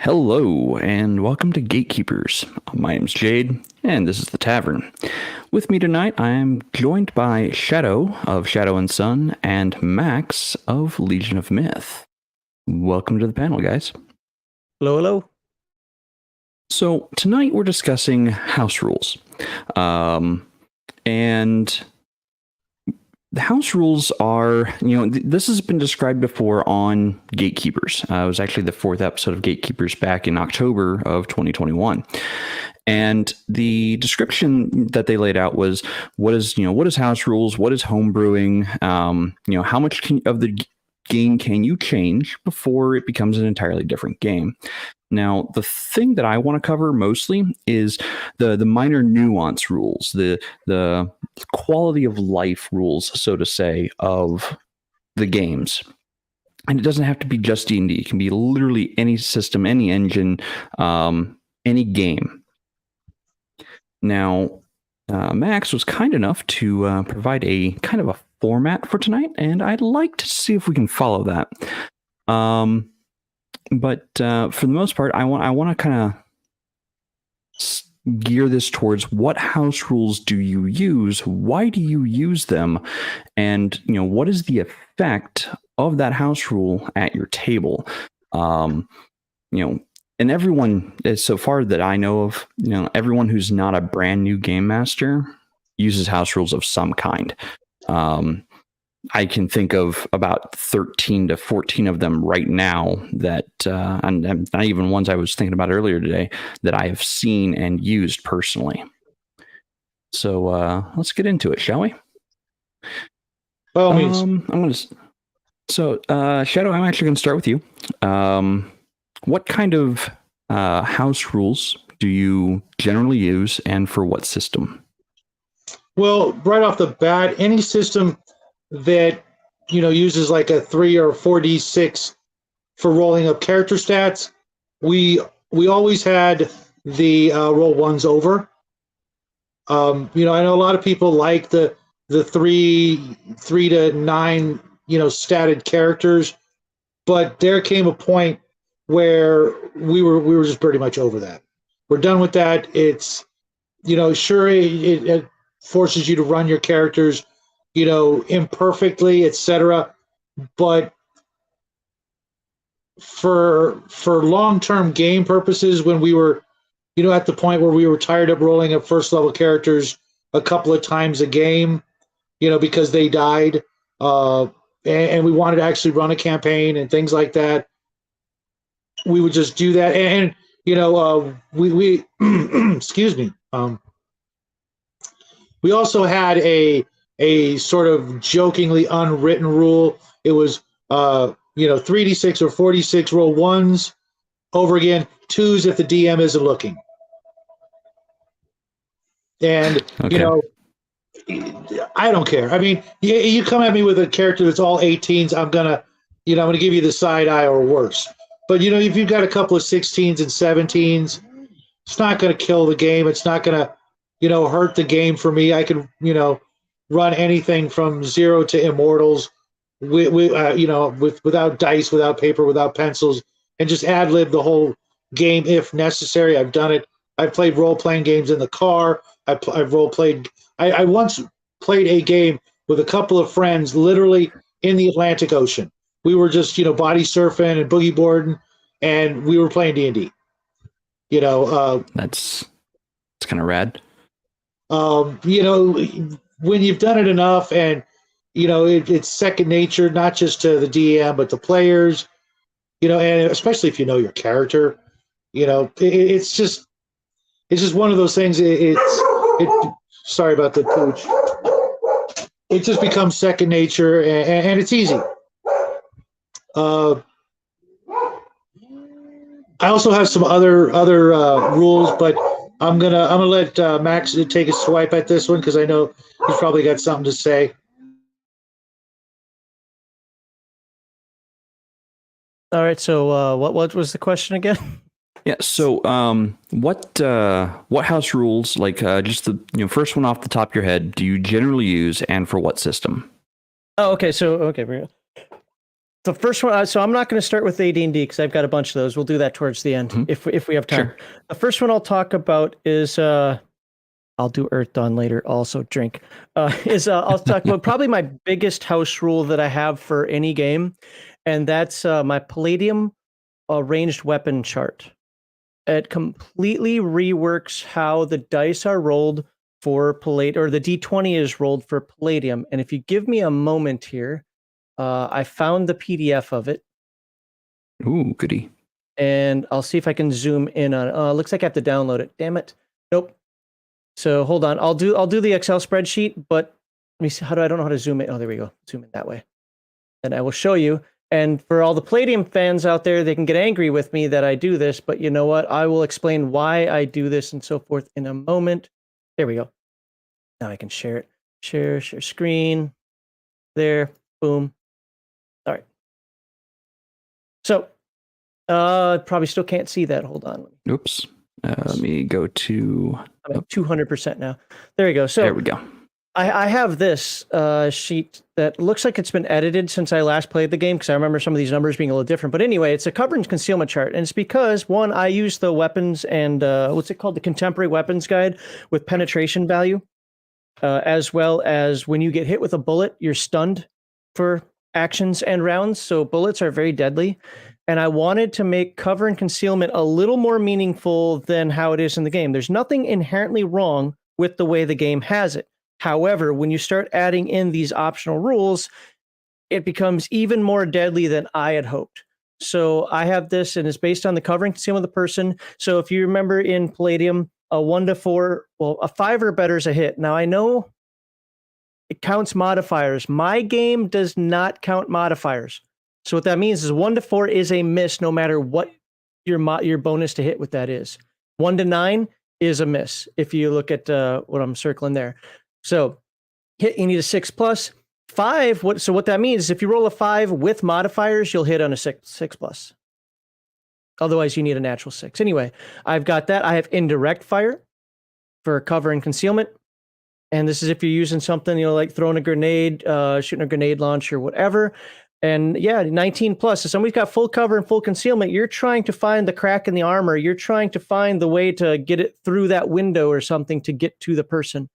Hello, and welcome to Gatekeepers. My name's Jade, and this is the Tavern. With me tonight, I am joined by Shadow of Shadow and Sun and Max of Legion of Myth. Welcome to the panel, guys. Hello, hello. So, tonight we're discussing house rules. And the house rules are, this has been described before on Gatekeepers. It was actually the fourth episode of Gatekeepers back in October of 2021. And the description that they laid out was, what is house rules? What is homebrewing? How much of the game can you change before it becomes an entirely different game? Now, the thing that I want to cover mostly is the minor nuance rules, the quality of life rules, so to say, of the games. And it doesn't have to be just D&D. It can be literally any system, any engine, any game. Now, Max was kind enough to provide a kind of a format for tonight, and I'd like to see if we can follow that. But for the most part, I want to kind of gear this towards what house rules do you use? Why do you use them? And what is the effect of that house rule at your table? And everyone, so far that I know of, everyone who's not a brand new game master uses house rules of some kind. I can think of about 13 to 14 of them right now that, and not even ones I was thinking about earlier today, that I have seen and used personally. So let's get into it, shall we? By all means. Shadow, I'm actually going to start with you. What kind of house rules do you generally use, and for what system? Well, right off the bat, any system that uses like a 3 or 4d6 for rolling up character stats, we always had the roll ones over. I know a lot of people like the 3 to 9 statted characters, but there came a point where we were just pretty much over that. We're done with that. It's sure it forces you to run your characters imperfectly, etc. But for long-term game purposes, when we were, at the point where we were tired of rolling up first level characters a couple of times a game, because they died, and we wanted to actually run a campaign and things like that, we would just do that. And we excuse me. We also had a sort of jokingly unwritten rule. It was 3d6 or 4d6 roll ones over again, 2s if the DM isn't looking. And Okay. I don't care. I mean, you come at me with a character that's all 18s, I'm gonna give you the side eye or worse. But if you've got a couple of 16s and 17s, it's not gonna kill the game. It's not gonna hurt the game for me. I can run anything from 0 to immortals, without dice, without paper, without pencils, and just ad lib the whole game if necessary. I've done it. I've played role playing games in the car. I've role played. I once played a game with a couple of friends, literally in the Atlantic Ocean. We were just body surfing and boogie boarding, and we were playing D&D. That's kind of rad. When you've done it enough, and it's second nature, not just to the DM but the players, and especially if you know your character, it's just one of those things. Sorry about the pooch. It just becomes second nature, and it's easy. I also have some other rules, but I'm gonna let Max take a swipe at this one because I know he's probably got something to say. All right. So, what was the question again? Yeah. So, what house rules, like just the first one off the top of your head, do you generally use, and for what system? Oh, okay. So, okay. The first one, so I'm not going to start with AD&D because I've got a bunch of those. We'll do that towards the end if we have time. Sure. The first one I'll talk about is I'll do Earth Dawn later. Also drink. I'll talk about probably my biggest house rule that I have for any game, and that's my Palladium ranged weapon chart. It completely reworks how the dice are rolled for Palladium, or the D20 is rolled for Palladium. And if you give me a moment here, I found the PDF of it. Ooh, goody. And I'll see if I can zoom in on. Looks like I have to download it. Damn it. Nope. So hold on. I'll do the Excel spreadsheet, but let me see. I don't know how to zoom in. Oh, there we go. Zoom in that way. And I will show you. And for all the Palladium fans out there, they can get angry with me that I do this, but you know what? I will explain why I do this and so forth in a moment. There we go. Now I can share it. Share screen. There. Boom. All right. So, probably still can't see that. Hold on. Oops. Let me go to... I'm at 200% now. There you go. So there we go. I have this sheet that looks like it's been edited since I last played the game, because I remember some of these numbers being a little different. But anyway, it's a cover and concealment chart. And it's because, one, I use the weapons and what's it called? The contemporary weapons guide with penetration value, as well as when you get hit with a bullet, you're stunned for actions and rounds. So bullets are very deadly. And I wanted to make cover and concealment a little more meaningful than how it is in the game. There's nothing inherently wrong with the way the game has it. However, when you start adding in these optional rules, it becomes even more deadly than I had hoped. So I have this, and it's based on the cover and concealment of the person. So if you remember in Palladium, a 1 to 4, well, a 5 or better is a hit. Now I know it counts modifiers. My game does not count modifiers. So what that means is 1 to 4 is a miss, no matter what your bonus to hit with that is. 1 to 9 is a miss. If you look at what I'm circling there. So hit, you need a 6+. 5. What that means is if you roll a 5 with modifiers, you'll hit on a 6+. Otherwise, you need a natural 6. Anyway, I've got that. I have indirect fire for cover and concealment. And this is if you're using something, like throwing a grenade, shooting a grenade launcher, whatever. And yeah, 19+. If somebody's got full cover and full concealment, you're trying to find the crack in the armor. You're trying to find the way to get it through that window or something to get to the person.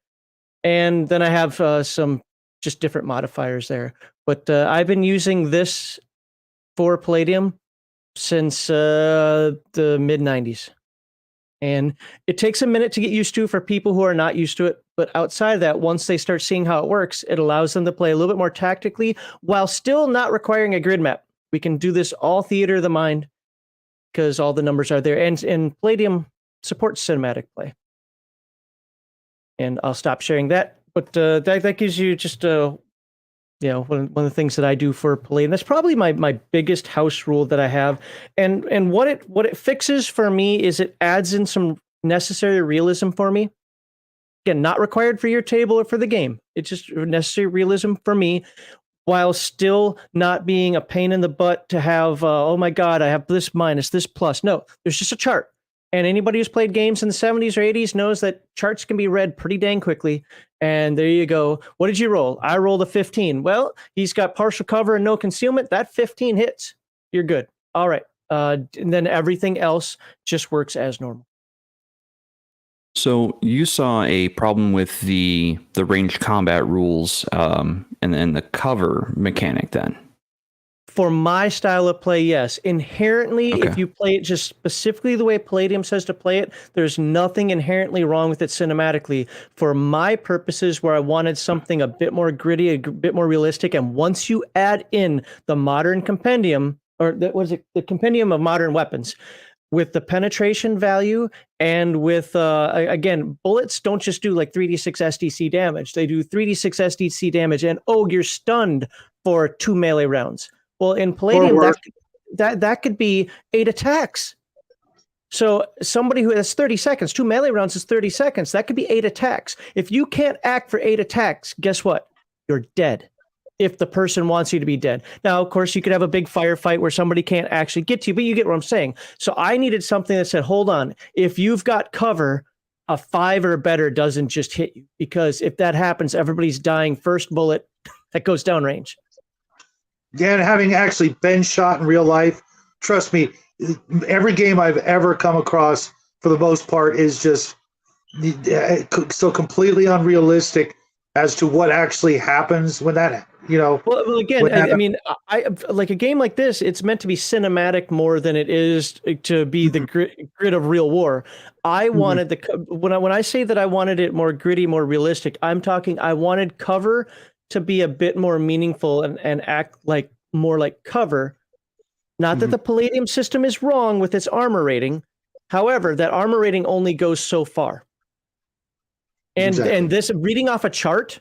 And then I have some just different modifiers there. But I've been using this for Palladium since the mid-90s. And it takes a minute to get used to for people who are not used to it. But outside of that, once they start seeing how it works, it allows them to play a little bit more tactically while still not requiring a grid map. We can do this all theater of the mind because all the numbers are there. And Palladium supports cinematic play. And I'll stop sharing that. But that gives you just one of the things that I do for Palladium. That's probably my biggest house rule that I have. And what it fixes for me is it adds in some necessary realism for me. Again, not required for your table or for the game. It's just necessary realism for me, while still not being a pain in the butt to have, oh my God, I have this minus, this plus. No, there's just a chart. And anybody who's played games in the 70s or 80s knows that charts can be read pretty dang quickly. And there you go. What did you roll? I rolled a 15. Well, he's got partial cover and no concealment. That 15 hits. You're good. All right. And then everything else just works as normal. So you saw a problem with the ranged combat rules and then the cover mechanic then? For my style of play, yes. Inherently, Okay. if you play it just specifically the way Palladium says to play it, there's nothing inherently wrong with it cinematically. For my purposes, where I wanted something a bit more gritty, a bit more realistic, and once you add in the modern compendium, or the compendium of modern weapons, with the penetration value and with, again, bullets don't just do like 3d6 SDC damage. They do 3d6 SDC damage, and you're stunned for 2 melee rounds. Well, in Palladium, that could be 8 attacks. So somebody who has 30 seconds, 2 melee rounds is 30 seconds. That could be 8 attacks. If you can't act for 8 attacks, guess what? You're dead. If the person wants you to be dead. Now, of course, you could have a big firefight where somebody can't actually get to you, but you get what I'm saying. So I needed something that said, hold on, if you've got cover, a 5 or better doesn't just hit you. Because if that happens, everybody's dying first bullet that goes downrange. and having actually been shot in real life, trust me, every game I've ever come across, for the most part, is just so completely unrealistic as to what actually happens when that, Well, again, I mean, I like a game like this. It's meant to be cinematic more than it is to be the grit of real war. I wanted when I say that I wanted it more gritty, more realistic. I'm talking. I wanted cover to be a bit more meaningful and act like more like cover. Not that the Palladium system is wrong with its armor rating. However, that armor rating only goes so far. And this reading off a chart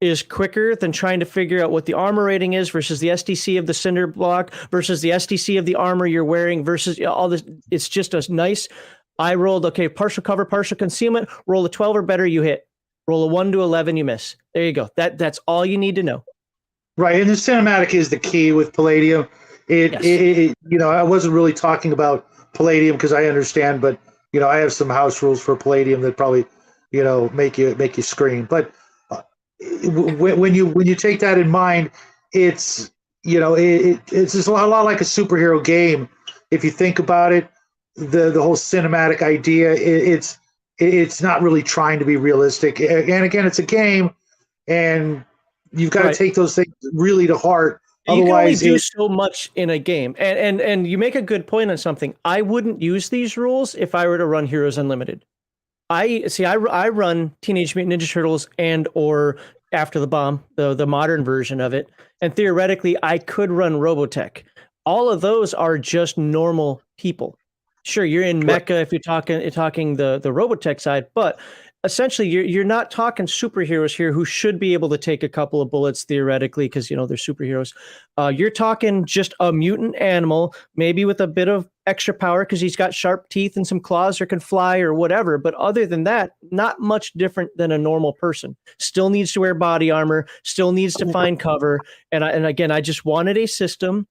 is quicker than trying to figure out what the armor rating is versus the SDC of the cinder block versus the SDC of the armor you're wearing versus all this. It's just a nice. I rolled, okay, partial cover, partial concealment. Roll a 12 or better, you hit. Roll a 1 to 11, you miss. There you go. That's all you need to know. Right, and the cinematic is the key with Palladium. I wasn't really talking about Palladium because I understand, but I have some house rules for Palladium that probably make you scream. But when you take that in mind, it's it's just a lot like a superhero game. If you think about it, the whole cinematic idea, it's not really trying to be realistic. And again, it's a game, and you've got to take those things really to heart. You can only do so much in a game. And you make a good point on something. I wouldn't use these rules if I were to run Heroes Unlimited. I run Teenage Mutant Ninja Turtles and or After the Bomb, the modern version of it. And theoretically, I could run Robotech. All of those are just normal people. Sure, you're in Mecha if you're talking the Robotech side, but essentially you're not talking superheroes here who should be able to take a couple of bullets theoretically because they're superheroes. You're talking just a mutant animal, maybe with a bit of extra power because he's got sharp teeth and some claws or can fly or whatever. But other than that, not much different than a normal person. Still needs to wear body armor, still needs to find cover. And again, I just wanted a system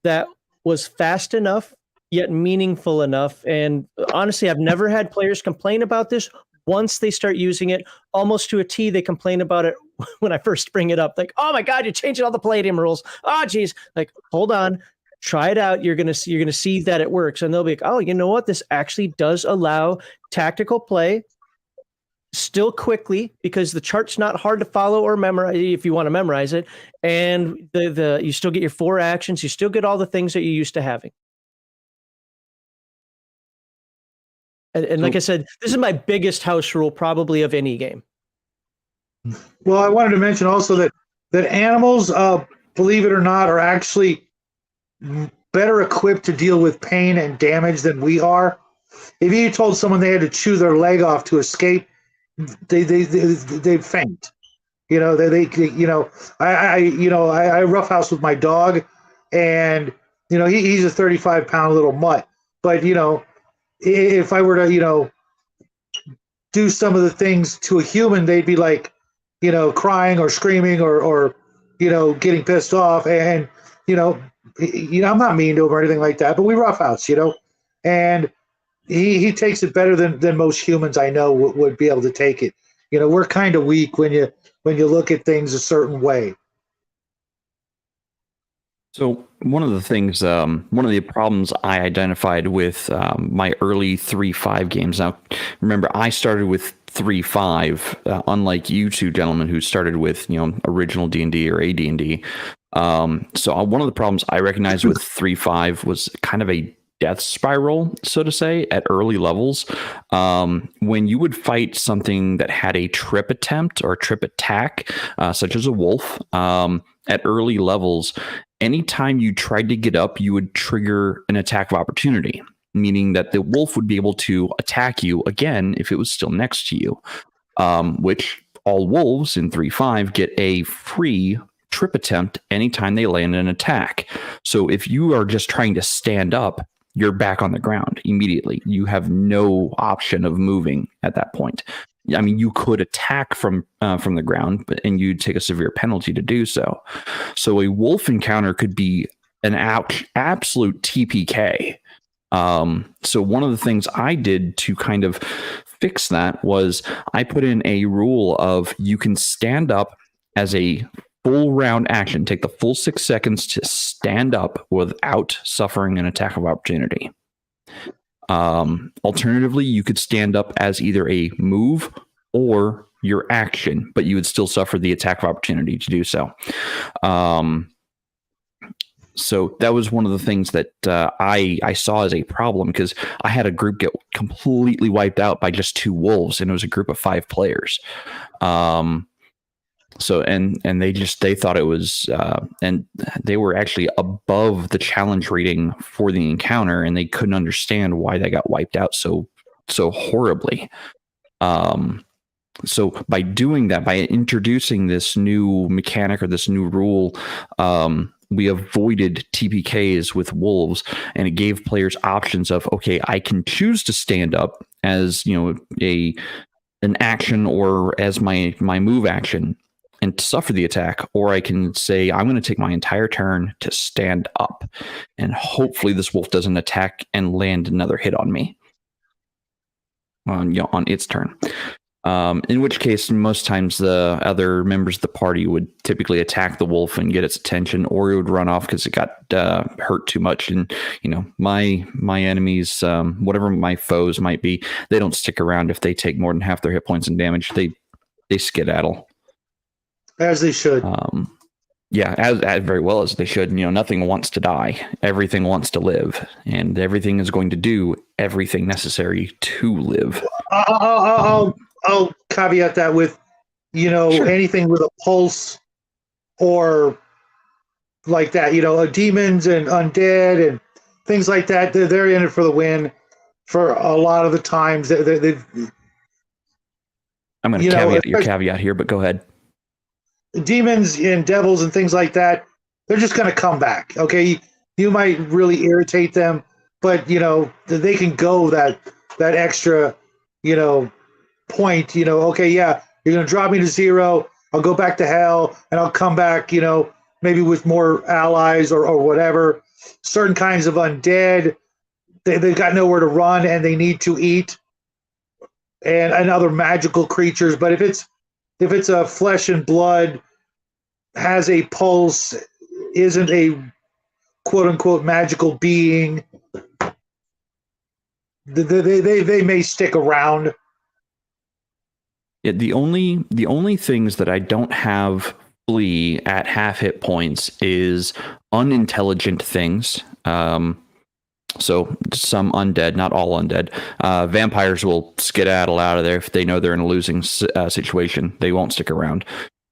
that was fast enough yet meaningful enough. And honestly, I've never had players complain about this. Once they start using it, almost to a T, they complain about it when I first bring it up. Like, oh my God, you're changing all the Palladium rules. Oh, geez. Like, hold on, try it out. You're gonna see that it works, and they'll be like, oh, you know what? This actually does allow tactical play, still quickly because the chart's not hard to follow or memorize if you want to memorize it, and you still get your 4 actions. You still get all the things that you're used to having. And like I said, this is my biggest house rule probably of any game. Well, I wanted to mention also that animals, believe it or not, are actually better equipped to deal with pain and damage than we are. If you told someone they had to chew their leg off to escape, they'd faint. I roughhouse with my dog, and he's a 35-pound little mutt, but if I were to, do some of the things to a human, they'd be like, crying or screaming or getting pissed off. And, I'm not mean to him or anything like that, but we roughhouse, and he takes it better than most humans I know would be able to take it. We're kind of weak when you look at things a certain way. So one of the things, one of the problems I identified with my early 3.5 games. Now, remember, I started with 3.5, unlike you two gentlemen who started with original D&D or AD&D. So one of the problems I recognized with 3.5 was kind of a death spiral, so to say, at early levels. When you would fight something that had a trip attempt or a trip attack, such as a wolf, at early levels, anytime you tried to get up, you would trigger an attack of opportunity, meaning that the wolf would be able to attack you again if it was still next to you, which all wolves in 3.5 get a free trip attempt anytime they land an attack. So if you are just trying to stand up, you're back on the ground immediately. You have no option of moving at that point. I mean, you could attack from the ground, and you'd take a severe penalty to do so. So a wolf encounter could be an absolute TPK. So one of the things I did to kind of fix that was I put in a rule of you can stand up as a full round action, take the full 6 seconds to stand up without suffering an attack of opportunity. Alternatively, you could stand up as either a move or your action, but you would still suffer the attack of opportunity to do so. So that was one of the things that I saw as a problem, because I had a group get completely wiped out by just 2 wolves, and it was a group of 5 players. So they thought it was, and they were actually above the challenge rating for the encounter, and they couldn't understand why they got wiped out so horribly. So by doing that, by introducing this new mechanic or this new rule, we avoided TPKs with wolves, and it gave players options of, okay, I can choose to stand up as, an action or as my move action and suffer the attack, or I can say, I'm going to take my entire turn to stand up, and hopefully this wolf doesn't attack and land another hit on me on its turn. In which case, most times the other members of the party would typically attack the wolf and get its attention, or it would run off because it got hurt too much. And my enemies, whatever my foes might be, they don't stick around if they take more than half their hit points and damage. They skedaddle. As they should. Yeah, as very well as they should. Nothing wants to die. Everything wants to live, and everything is going to do everything necessary to live. I'll caveat that with, Sure. anything with a pulse or like that, demons and undead and things like that. They're in it for the win. For a lot of the times, I'm going to caveat your caveat here, but go ahead. Demons and devils and things like that, they're just going to come back. Okay, you might really irritate them, but they can go that extra point. Okay, yeah, you're going to drop me to 0, I'll go back to hell, and I'll come back, maybe with more allies or whatever. Certain kinds of undead, they've got nowhere to run and they need to eat, and other magical creatures. But if it's a flesh and blood, has a pulse, isn't a quote unquote magical being, they may stick around. Yeah, the only things that I don't have flee at half hit points is unintelligent things. So some undead, not all undead. Vampires will skedaddle out of there if they know they're in a losing situation. They won't stick around.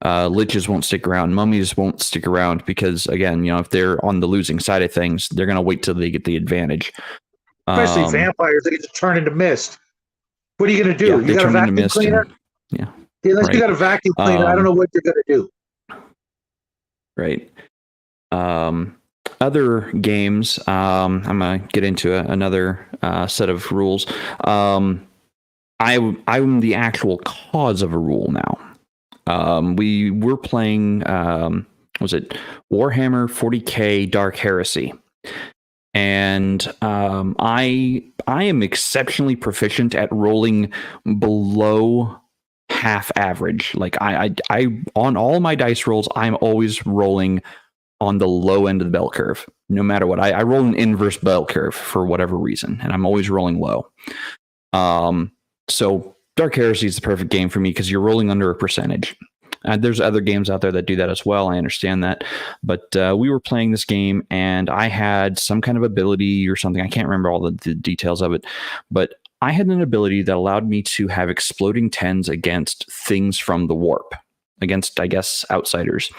Liches won't stick around. Mummies won't stick around because, again, if they're on the losing side of things, they're going to wait till they get the advantage. Especially vampires, they get to turn into mist. What are you going to do? Yeah, you got a vacuum cleaner? Unless you got a vacuum cleaner, I don't know what you're going to do. Right. Other games, I'm going to get into another set of rules. I'm the actual cause of a rule now. We were playing, was it Warhammer 40K Dark Heresy? And I am exceptionally proficient at rolling below half average. Like I on all my dice rolls, I'm always rolling on the low end of the bell curve, no matter what. I roll an inverse bell curve for whatever reason, and I'm always rolling low. So Dark Heresy is the perfect game for me because you're rolling under a percentage. There's other games out there that do that as well. I understand that. But we were playing this game, and I had some kind of ability or something. I can't remember all the details of it, but I had an ability that allowed me to have exploding 10s against things from the warp, against, I guess, outsiders.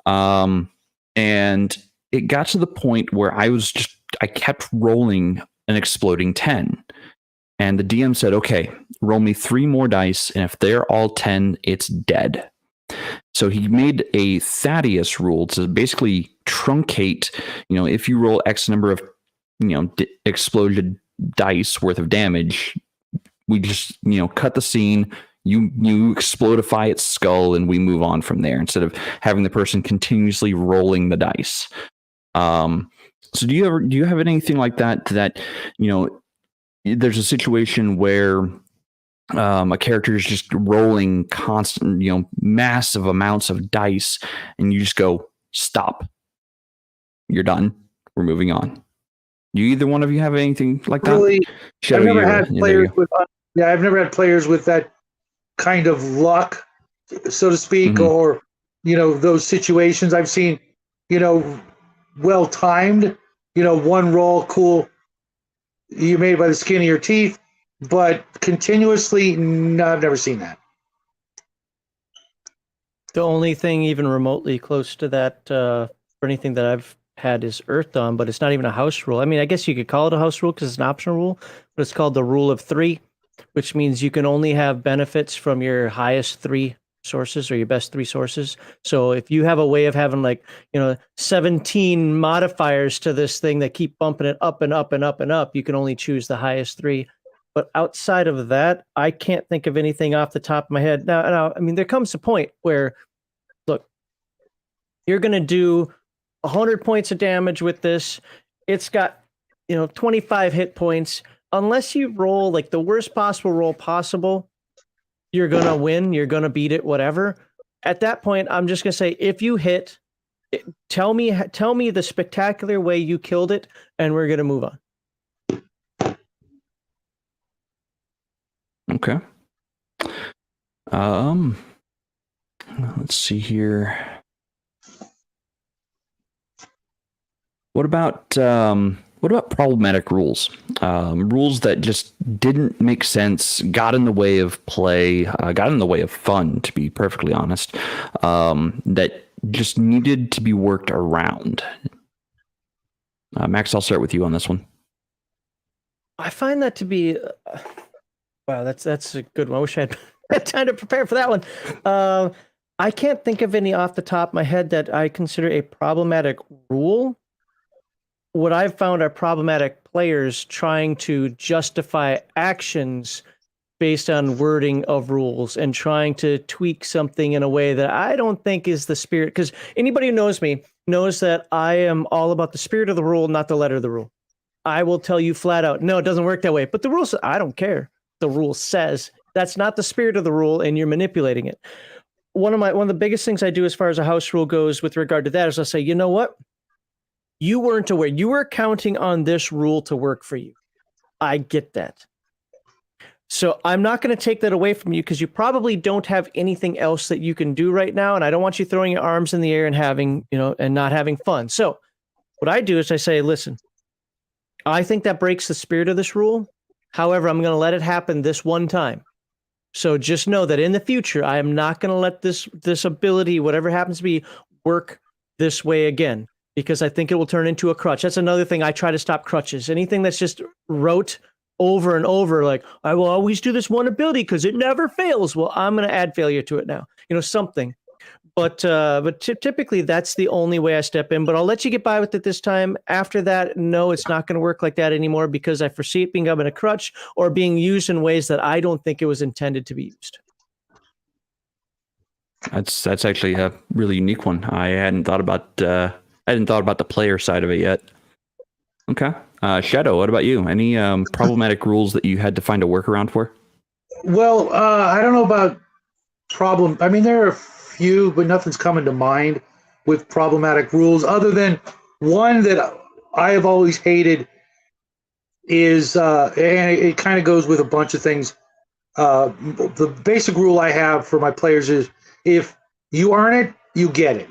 And it got to the point where I kept rolling an exploding 10. And the DM said, okay, roll me 3 more dice, and if they're all 10, it's dead. So he made a Thaddeus rule to basically truncate, if you roll X number of, exploded dice worth of damage, we just, cut the scene, you explodify its skull, and we move on from there instead of having the person continuously rolling the dice. So do you have anything like that, there's a situation where a character is just rolling constant, massive amounts of dice, and you just go, stop. You're done. We're moving on. Do either one of you have anything like that? Really, Shadow, I've never you, had there you players go. with I've never had players with that kind of luck, so to speak, Mhm. or those situations. I've seen, well timed, one roll, cool, you made it by the skin of your teeth, but continuously, no, I've never seen that. The only thing even remotely close to that for anything that I've had is Earth Dawn, but it's not even a house rule. I mean, I guess you could call it a house rule because it's an optional rule, but it's called the Rule of Three, which means you can only have benefits from your highest three sources or your best three sources. So if you have a way of having 17 modifiers to this thing that keep bumping it up and up and up and up, you can only choose the highest three. But outside of that, I can't think of anything off the top of my head. Now, I mean, there comes a point where, look, you're going to do 100 points of damage with this. It's got, 25 hit points. Unless you roll like the worst possible roll possible, you're going to win. You're going to beat it, whatever. At that point, I'm just going to say, if you hit, tell me the spectacular way you killed it, and we're going to move on. Okay. Let's see here. What about problematic rules? Rules that just didn't make sense, got in the way of play, got in the way of fun, to be perfectly honest, that just needed to be worked around. Max, I'll start with you on this one. I find that to be wow. That's a good one. I wish I had time to prepare for that one. I can't think of any off the top of my head that I consider a problematic rule. What I've found are problematic players trying to justify actions based on wording of rules and trying to tweak something in a way that I don't think is the spirit. Because anybody who knows me knows that I am all about the spirit of the rule, not the letter of the rule. I will tell you flat out, no, it doesn't work that way. But the rule says, I don't care. The rule says that's not the spirit of the rule, and you're manipulating it. One of the biggest things I do as far as a house rule goes with regard to that is I'll say, you know what? You weren't aware. You were counting on this rule to work for you. I get that. So I'm not going to take that away from you because you probably don't have anything else that you can do right now. And I don't want you throwing your arms in the air and and not having fun. So what I do is I say, listen, I think that breaks the spirit of this rule. However, I'm going to let it happen this one time. So just know that in the future, I am not going to let this ability, whatever happens to be, work this way again, because I think it will turn into a crutch. That's another thing. I try to stop crutches. Anything that's just rote over and over, like, I will always do this one ability because it never fails. Well, I'm going to add failure to it now, something. But typically that's the only way I step in, but I'll let you get by with it this time. After that, no, it's not going to work like that anymore because I foresee it being a crutch or being used in ways that I don't think it was intended to be used. That's actually a really unique one. I hadn't thought about the player side of it yet. Okay. Shadow, what about you? Any problematic rules that you had to find a workaround for? Well, I don't know about problem. I mean, there are a few, but nothing's coming to mind with problematic rules other than one that I have always hated is, and it kind of goes with a bunch of things. The basic rule I have for my players is if you earn it, you get it.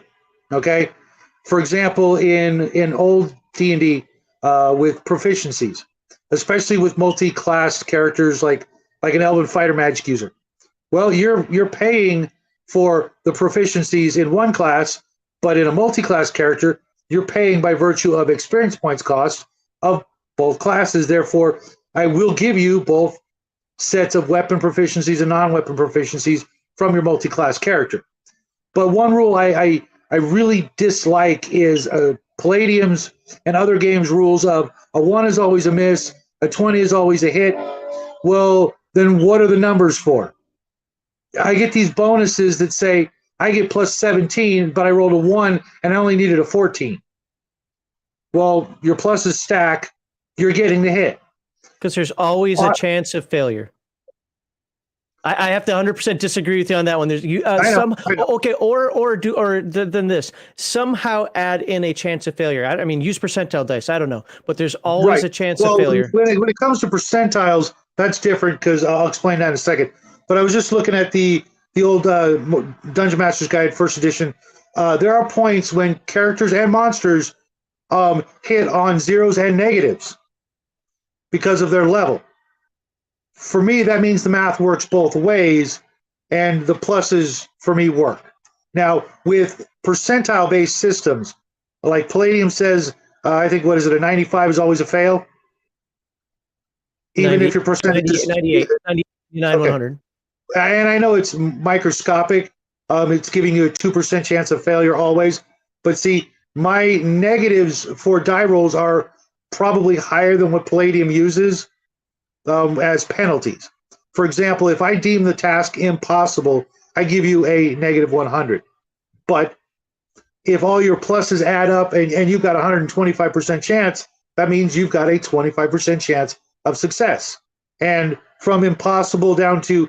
Okay. For example, in old D&D, with proficiencies, especially with multi-class characters like an elven fighter magic user. Well, you're paying for the proficiencies in one class, but in a multi-class character, you're paying by virtue of experience points cost of both classes. Therefore, I will give you both sets of weapon proficiencies and non-weapon proficiencies from your multi-class character. But one rule I really dislike is Palladium's and other games rules of a 1 is always a miss, a 20 is always a hit. Well, then what are the numbers for? I get these bonuses that say I get plus 17, but I rolled a 1 and I only needed a 14. Well, your pluses stack, you're getting the hit. Because there's always a chance of failure. I have to 100% disagree with you on that one. There's I know. okay, than this somehow add in a chance of failure. I mean, use percentile dice. I don't know, but there's always a chance of failure. When it comes to percentiles, that's different because I'll explain that in a second. But I was just looking at the old Dungeon Master's Guide, first edition. There are points when characters and monsters hit on zeros and negatives because of their level. For me, that means the math works both ways, and the pluses for me work. Now, with percentile-based systems, like Palladium says, I think, what is it, a 95 is always a fail? Even 90, if your percentage is 98, 99, okay. 100. And I know it's microscopic. It's giving you a 2% chance of failure always. But see, my negatives for die rolls are probably higher than what Palladium uses as penalties. For example, if I deem the task impossible, I give you a negative 100. But if all your pluses add up and you've got a 125% chance, that means you've got a 25% chance of success. And from impossible down to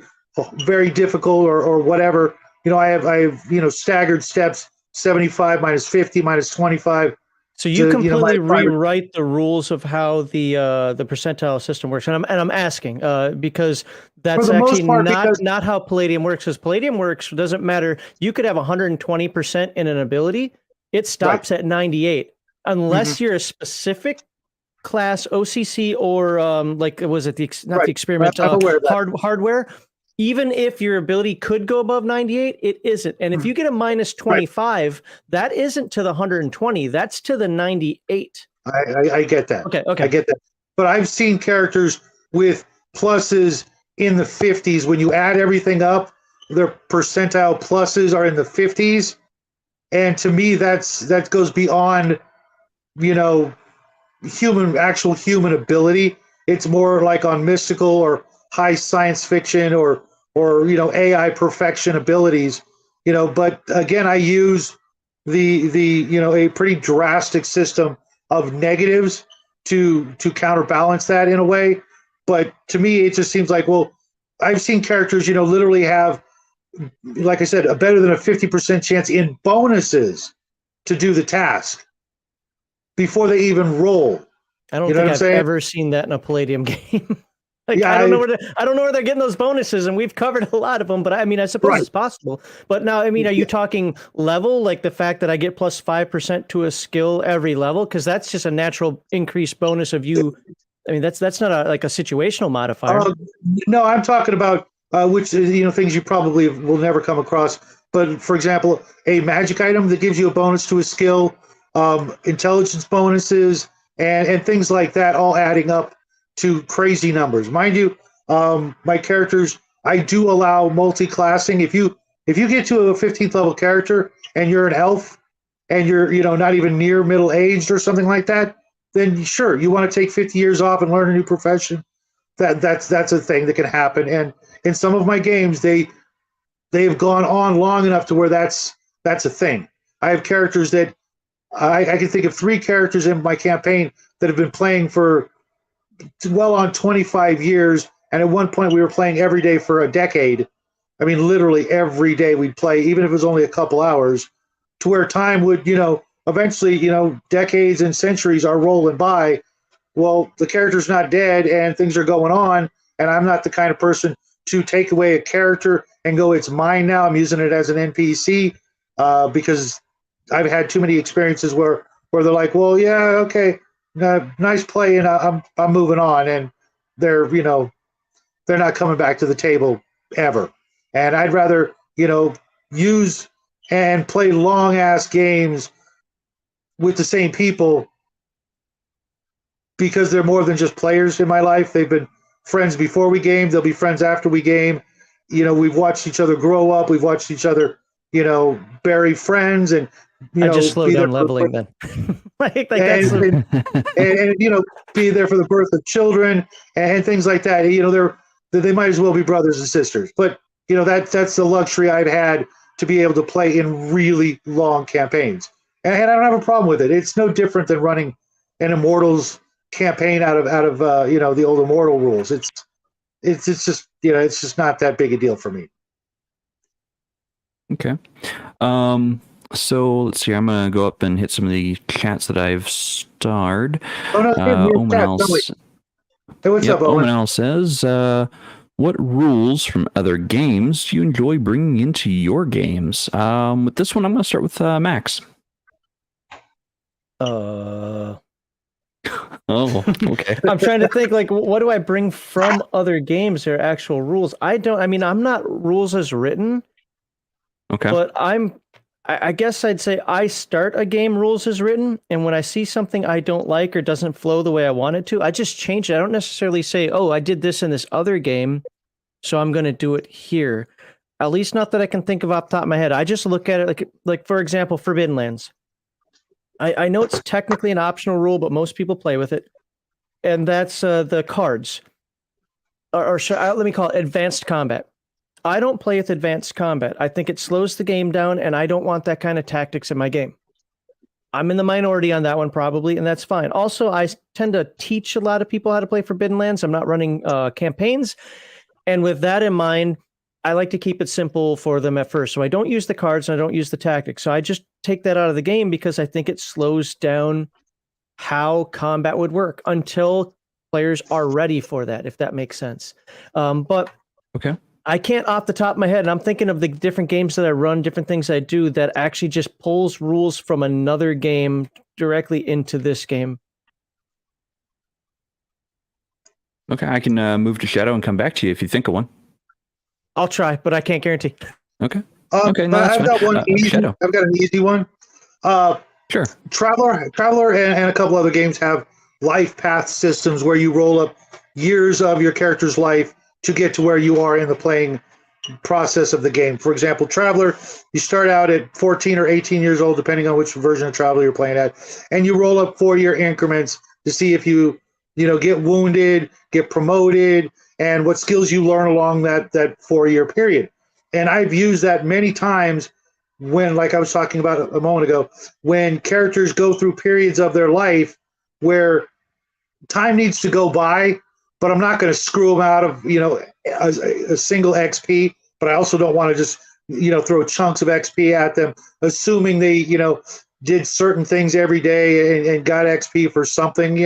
very difficult or whatever, I have staggered steps, 75 minus 50 minus 25. So you completely rewrite the rules of how the percentile system works, and I'm asking because that's actually not how Palladium works. Because Palladium works doesn't matter. You could have 120% in an ability. It stops at 98 unless you're a specific class, OCC, or like was it the experiment hardware. Even if your ability could go above 98, it isn't. And if you get a minus 25, that isn't to the 120. That's to the 98. I get that. Okay. I get that. But I've seen characters with pluses in the 50s. When you add everything up, their percentile pluses are in the 50s. And to me, that goes beyond, actual human ability. It's more like on mystical or high science fiction or AI perfection abilities, but again, I use a pretty drastic system of negatives to counterbalance that in a way. But to me, it just seems like, well, I've seen characters, literally have, like I said, a better than a 50% chance in bonuses to do the task before they even roll. I don't think I've ever seen that in a Palladium game. I don't know where they're getting those bonuses, and we've covered a lot of them. But I suppose it's possible. But now, are you talking level, like the fact that I get plus 5% to a skill every level? Because that's just a natural increased bonus of you. That's not a situational modifier. No, I'm talking about which things you probably will never come across. But for example, a magic item that gives you a bonus to a skill, intelligence bonuses, and things like that, all adding up to crazy numbers. Mind you, my characters, I do allow multi-classing. If you get to a 15th level character and you're an elf and you're not even near middle-aged or something like that, then sure, you want to take 50 years off and learn a new profession. That's a thing that can happen. And in some of my games, they have gone on long enough to where that's a thing. I have characters that I can think of 3 characters in my campaign that have been playing for well on 25 years, and at one point we were playing every day for a decade. Literally every day we'd play, even if it was only a couple hours, to where time would, eventually, decades and centuries are rolling by. Well, the character's not dead and things are going on, and I'm not the kind of person to take away a character and go, it's mine now, I'm using it as an NPC, because I've had too many experiences where they're like, well, yeah, okay, nice play, and I'm moving on, and they're not coming back to the table ever. And I'd rather use and play long ass games with the same people because they're more than just players in my life. They've been friends before we game. They'll be friends after we game. We've watched each other grow up. We've watched each other bury friends, and I just slow down leveling then. like that's and be there for the birth of children and things like that. They might as well be brothers and sisters. But that's the luxury I've had to be able to play in really long campaigns, and I don't have a problem with it. It's no different than running an Immortals campaign out of the old Immortal rules. It's just it's just not that big a deal for me. Okay. So let's see. I'm gonna go up and hit some of the chats that I've starred. Oh no, hey, what's up, Owen? Omen says, "What rules from other games do you enjoy bringing into your games?" With this one, I'm gonna start with Max. Oh, okay. I'm trying to think, like, what do I bring from other games or actual rules? I'm not rules as written. Okay. But I guess I'd say I start a game rules as written, and when I see something I don't like or doesn't flow the way I want it to, I just change it. I don't necessarily say, oh, I did this in this other game, so I'm going to do it here. At least not that I can think of off the top of my head. I just look at it like for example, Forbidden Lands. I know it's technically an optional rule, but most people play with it, and that's the cards. Let me call it advanced combat. I don't play with advanced combat. I think it slows the game down, and I don't want that kind of tactics in my game. I'm in the minority on that one, probably, and that's fine. Also, I tend to teach a lot of people how to play Forbidden Lands. I'm not running campaigns. And with that in mind, I like to keep it simple for them at first. So I don't use the cards, and I don't use the tactics. So I just take that out of the game because I think it slows down how combat would work until players are ready for that, if that makes sense. But okay. I can't off the top of my head, and I'm thinking of the different games that I run, different things I do that actually just pulls rules from another game directly into this game. Okay, I can move to Shadow and come back to you if you think of one. I'll try, but I can't guarantee. Okay. Okay, no, I've got one easy. Shadow. I've got an easy one. Sure. Traveler, and a couple other games have life path systems where you roll up years of your character's life to get to where you are in the playing process of the game. For example, Traveler, you start out at 14 or 18 years old, depending on which version of Traveler you're playing at, and you roll up 4-year increments to see if you get wounded, get promoted, and what skills you learn along that 4-year period. And I've used that many times when, like I was talking about a moment ago, when characters go through periods of their life where time needs to go by, but I'm not going to screw them out of a single XP. But I also don't want to just throw chunks of XP at them, assuming they did certain things every day and got XP for something.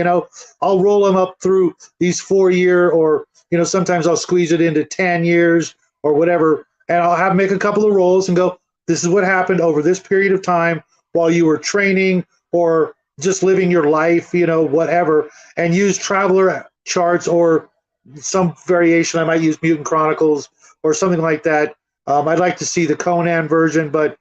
I'll roll them up through these 4-year, or sometimes I'll squeeze it into 10 years or whatever, and I'll make a couple of rolls and go, this is what happened over this period of time while you were training or just living your life, whatever, and use Traveler charts or some variation. I might use Mutant Chronicles or something like that. I'd like to see the Conan version, but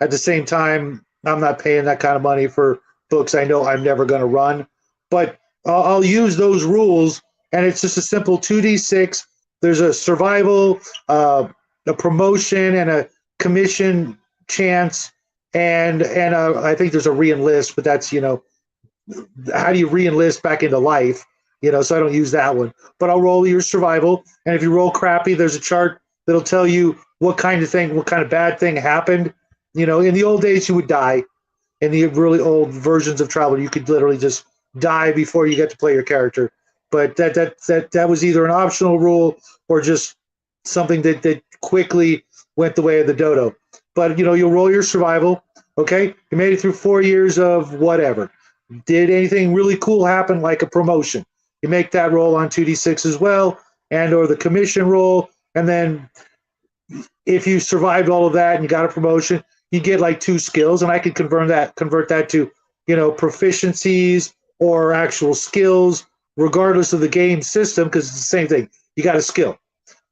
at the same time, I'm not paying that kind of money for books I know I'm never going to run. But I'll use those rules, and it's just a simple 2d6. There's a survival, a promotion, and a commission chance, and I think there's a re-enlist, but that's how do you re-enlist back into life? So I don't use that one. But I'll roll your survival, and if you roll crappy, there's a chart that'll tell you what kind of bad thing happened. In the old days, you would die. In the really old versions of Traveler, you could literally just die before you get to play your character. But that was either an optional rule or just something that quickly went the way of the dodo. But you'll roll your survival. Okay, you made it through 4 years of whatever. Did anything really cool happen, like a promotion? You make that roll on 2d6 as well, or the commission roll, and then if you survived all of that and you got a promotion, you get like 2 skills, and I could convert that to proficiencies or actual skills, regardless of the game system, because it's the same thing. You got a skill.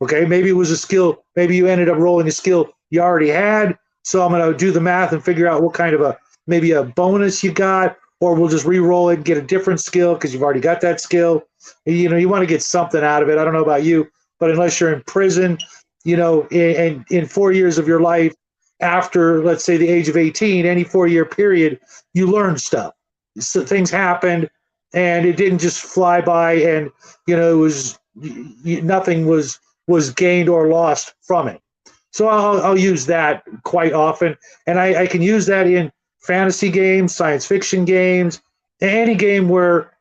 Okay, maybe it was a skill. Maybe you ended up rolling a skill you already had. So I'm going to do the math and figure out what kind of maybe a bonus you got, or we'll just re-roll it and get a different skill because you've already got that skill. You want to get something out of it. I don't know about you, but unless you're in prison, in 4 years of your life after, let's say, the age of 18, any 4-year period, you learn stuff. So things happened, and it didn't just fly by, and it was nothing was gained or lost from it. So I'll use that quite often, and I can use that in fantasy games, science fiction games, any game where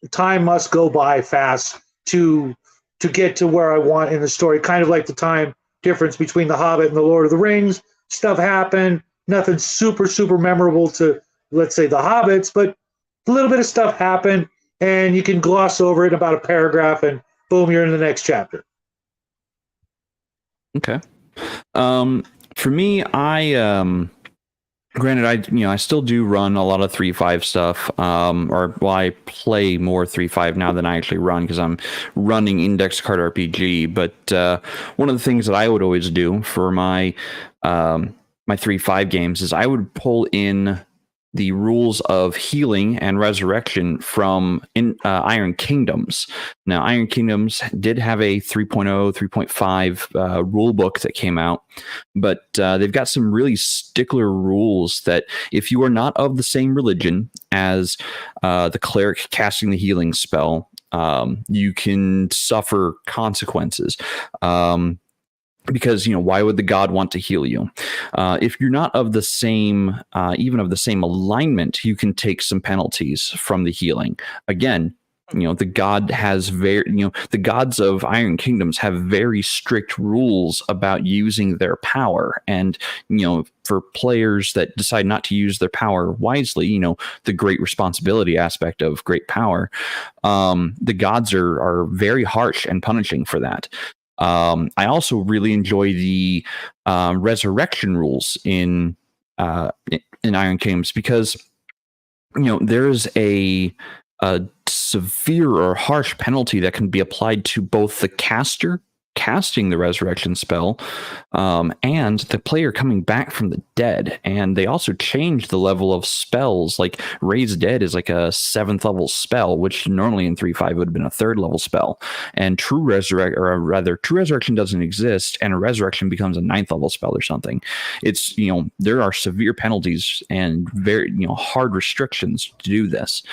time must go by fast to to get to where I want in the story. Kind of like the time difference between The Hobbit and The Lord of the Rings. Stuff happened. Nothing super, super memorable to, let's say, The Hobbits, but a little bit of stuff happened, and you can gloss over it in about a paragraph, and boom, you're in the next chapter. Okay. For me, granted, I still do run a lot of 3.5 stuff, I play more 3.5 now than I actually run because I'm running Index Card RPG. But one of the things that I would always do for my 3.5 games is I would pull in the rules of healing and resurrection from Iron Kingdoms. Now, Iron Kingdoms did have a 3.0, 3.5 rule book that came out, but they've got some really stickler rules that if you are not of the same religion as the cleric casting the healing spell, you can suffer consequences. Because, why would the god want to heal you? If you're not of the same, even of the same alignment, you can take some penalties from the healing. Again, the god has the gods of Iron Kingdoms have very strict rules about using their power. And, for players that decide not to use their power wisely, the great responsibility aspect of great power, the gods are very harsh and punishing for that. I also really enjoy the resurrection rules in Iron Kingdoms because there's a severe or harsh penalty that can be applied to both the caster casting the resurrection spell and the player coming back from the dead. And they also changed the level of spells. Like Raise Dead is like a 7th level spell, which normally in 3.5 would have been a 3rd level spell. And True Resurrection doesn't exist, and a resurrection becomes a 9th level spell or something. It's there are severe penalties and very hard restrictions to do this.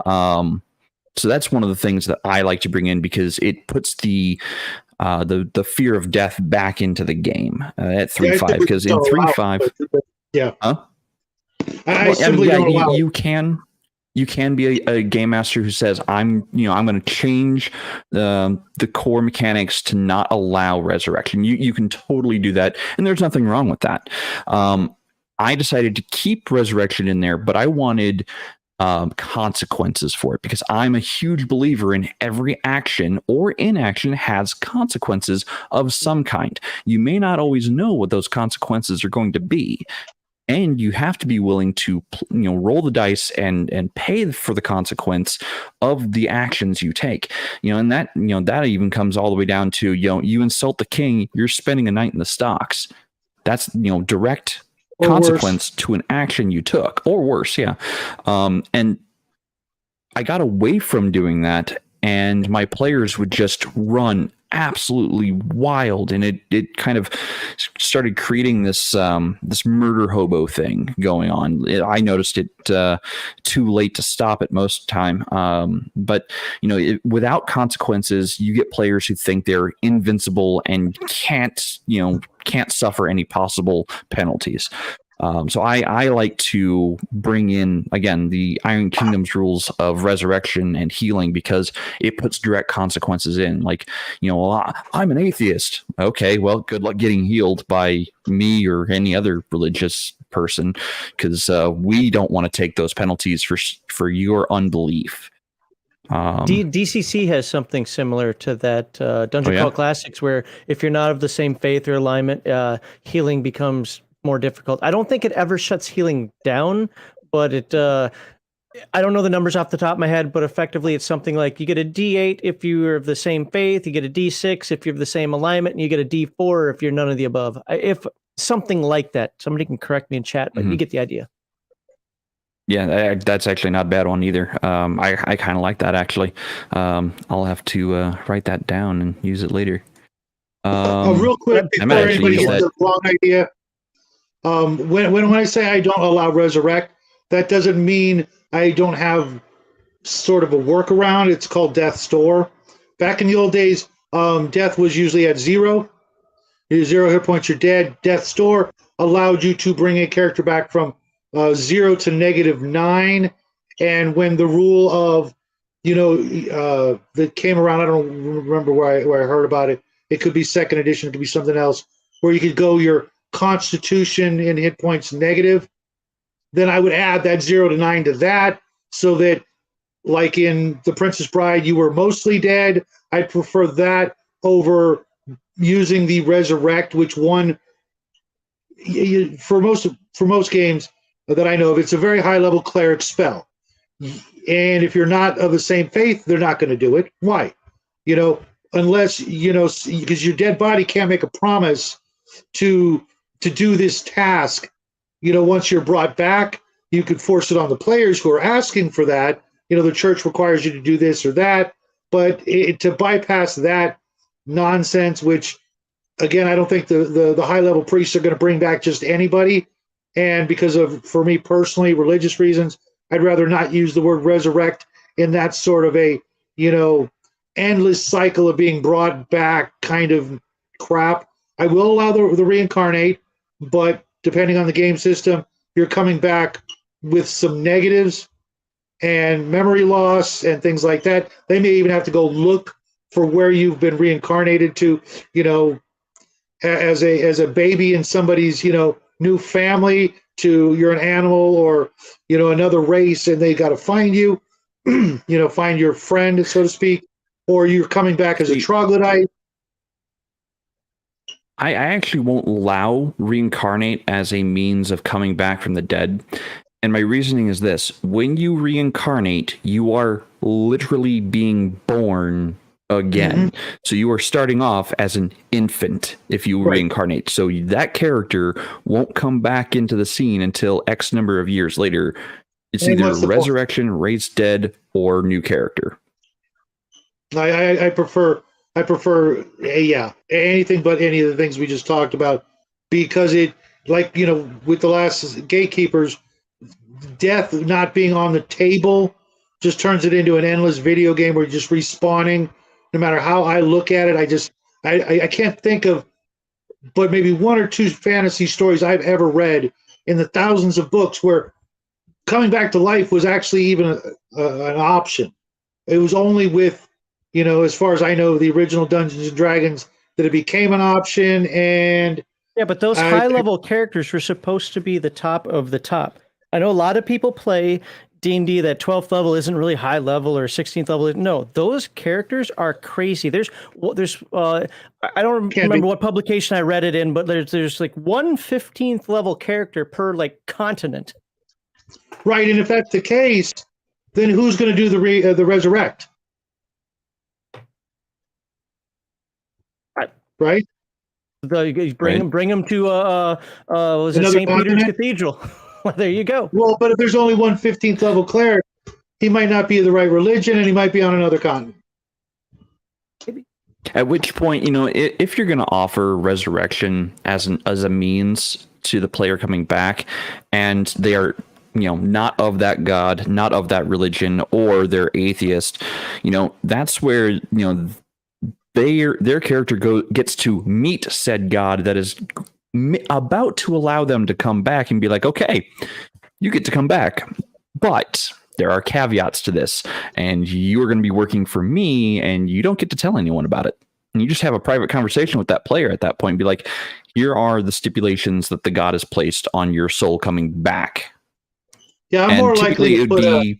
So that's one of the things that I like to bring in because it puts the fear of death back into the game at 3.5 because in 3.5, yeah, huh? You can be a game master who says I'm going to change the core mechanics to not allow resurrection. You can totally do that, and there's nothing wrong with that. I decided to keep resurrection in there, but I wanted consequences for it because I'm a huge believer in every action or inaction has consequences of some kind. You may not always know what those consequences are going to be, and you have to be willing to roll the dice and pay for the consequence of the actions you take. And that that even comes all the way down to you insult the king, you're spending a night in the stocks. That's direct consequence to an action you took, or worse. Yeah. And I got away from doing that, and my players would just run absolutely wild, and it kind of started creating this this murder hobo thing going on. I noticed it too late to stop it most of the time, but without consequences, you get players who think they're invincible and can't suffer any possible penalties. So I like to bring in, again, the Iron Kingdoms rules of resurrection and healing because it puts direct consequences in. Like, I'm an atheist. Okay, well, good luck getting healed by me or any other religious person because we don't want to take those penalties for your unbelief. DCC has something similar to that Dungeon Crawl Classics, where if you're not of the same faith or alignment, healing becomes more difficult. I don't think it ever shuts healing down, but it I don't know the numbers off the top of my head, but effectively it's something like you get a D8 if you're of the same faith, you get a D6 if you're of the same alignment, and you get a D4 if you're none of the above. If something like that, somebody can correct me in chat, but you get the idea. Yeah, that's actually not a bad one either. I kind of like that actually. I'll have to write that down and use it later. Real quick, before anybody gets the wrong idea, when I say I don't allow resurrect, that doesn't mean I don't have sort of a workaround. It's called Death Store. Back in the old days, death was usually at 0. You're 0 hit points, you're dead. Death Store allowed you to bring a character back from 0 to -9. And when the rule of that came around. I don't remember where I heard about it. It could be second edition. It could be something else where you could go your constitution and hit points negative. Then I would add that 0 to 9 to that, so that, like in The Princess Bride, you were mostly dead. I'd prefer that over using the resurrect, which one for most games that I know of, it's a very high level cleric spell. And if you're not of the same faith, they're not going to do it. Why? Unless, because your dead body can't make a promise to do this task. Once you're brought back, you could force it on the players who are asking for that. The church requires you to do this or that. But to bypass that nonsense, which, again, I don't think the high level priests are going to bring back just anybody. And because of, for me personally, religious reasons, I'd rather not use the word resurrect in that sort of a, endless cycle of being brought back kind of crap. I will allow the reincarnate, but depending on the game system, you're coming back with some negatives and memory loss and things like that. They may even have to go look for where you've been reincarnated to, as a baby in somebody's, new family, to you're an animal or, another race, and they got to find you, find your friend, so to speak, or you're coming back as a troglodyte. I actually won't allow reincarnate as a means of coming back from the dead. And my reasoning is this: when you reincarnate, you are literally being born again. Mm-hmm. So you are starting off as an infant if you reincarnate. So that character won't come back into the scene until X number of years later. It's either resurrection, raised dead, or new character. I prefer anything but any of the things we just talked about, because it, like, with the last Gatekeepers, death not being on the table just turns it into an endless video game where you're just respawning. No matter how I look at it, I can't think of but maybe one or two fantasy stories I've ever read in the thousands of books where coming back to life was actually even an option. It was only with, as far as I know, the original Dungeons and Dragons that it became an option. And yeah, but those high-level characters were supposed to be the top of the top. I know a lot of people play D&D that 12th level isn't really high level, or 16th level. No, those characters are crazy. There's I don't remember what publication I read it in, but there's like one 15th level character per like continent. Right, and if that's the case, then who's going to do the resurrect? Right. Bring them to was it St. Peter's Cathedral? Well, there you go. Well, but if there's only one 15th level cleric, he might not be of the right religion, and he might be on another continent. At which point, if you're going to offer resurrection as a means to the player coming back, and they are, not of that god, not of that religion, or they're atheist, that's where, their character gets to meet said god that is about to allow them to come back and be like, okay, you get to come back, but there are caveats to this, and you are going to be working for me, and you don't get to tell anyone about it. And you just have a private conversation with that player at that point and be like, here are the stipulations that the god has placed on your soul coming back. Yeah, I'm more likely to put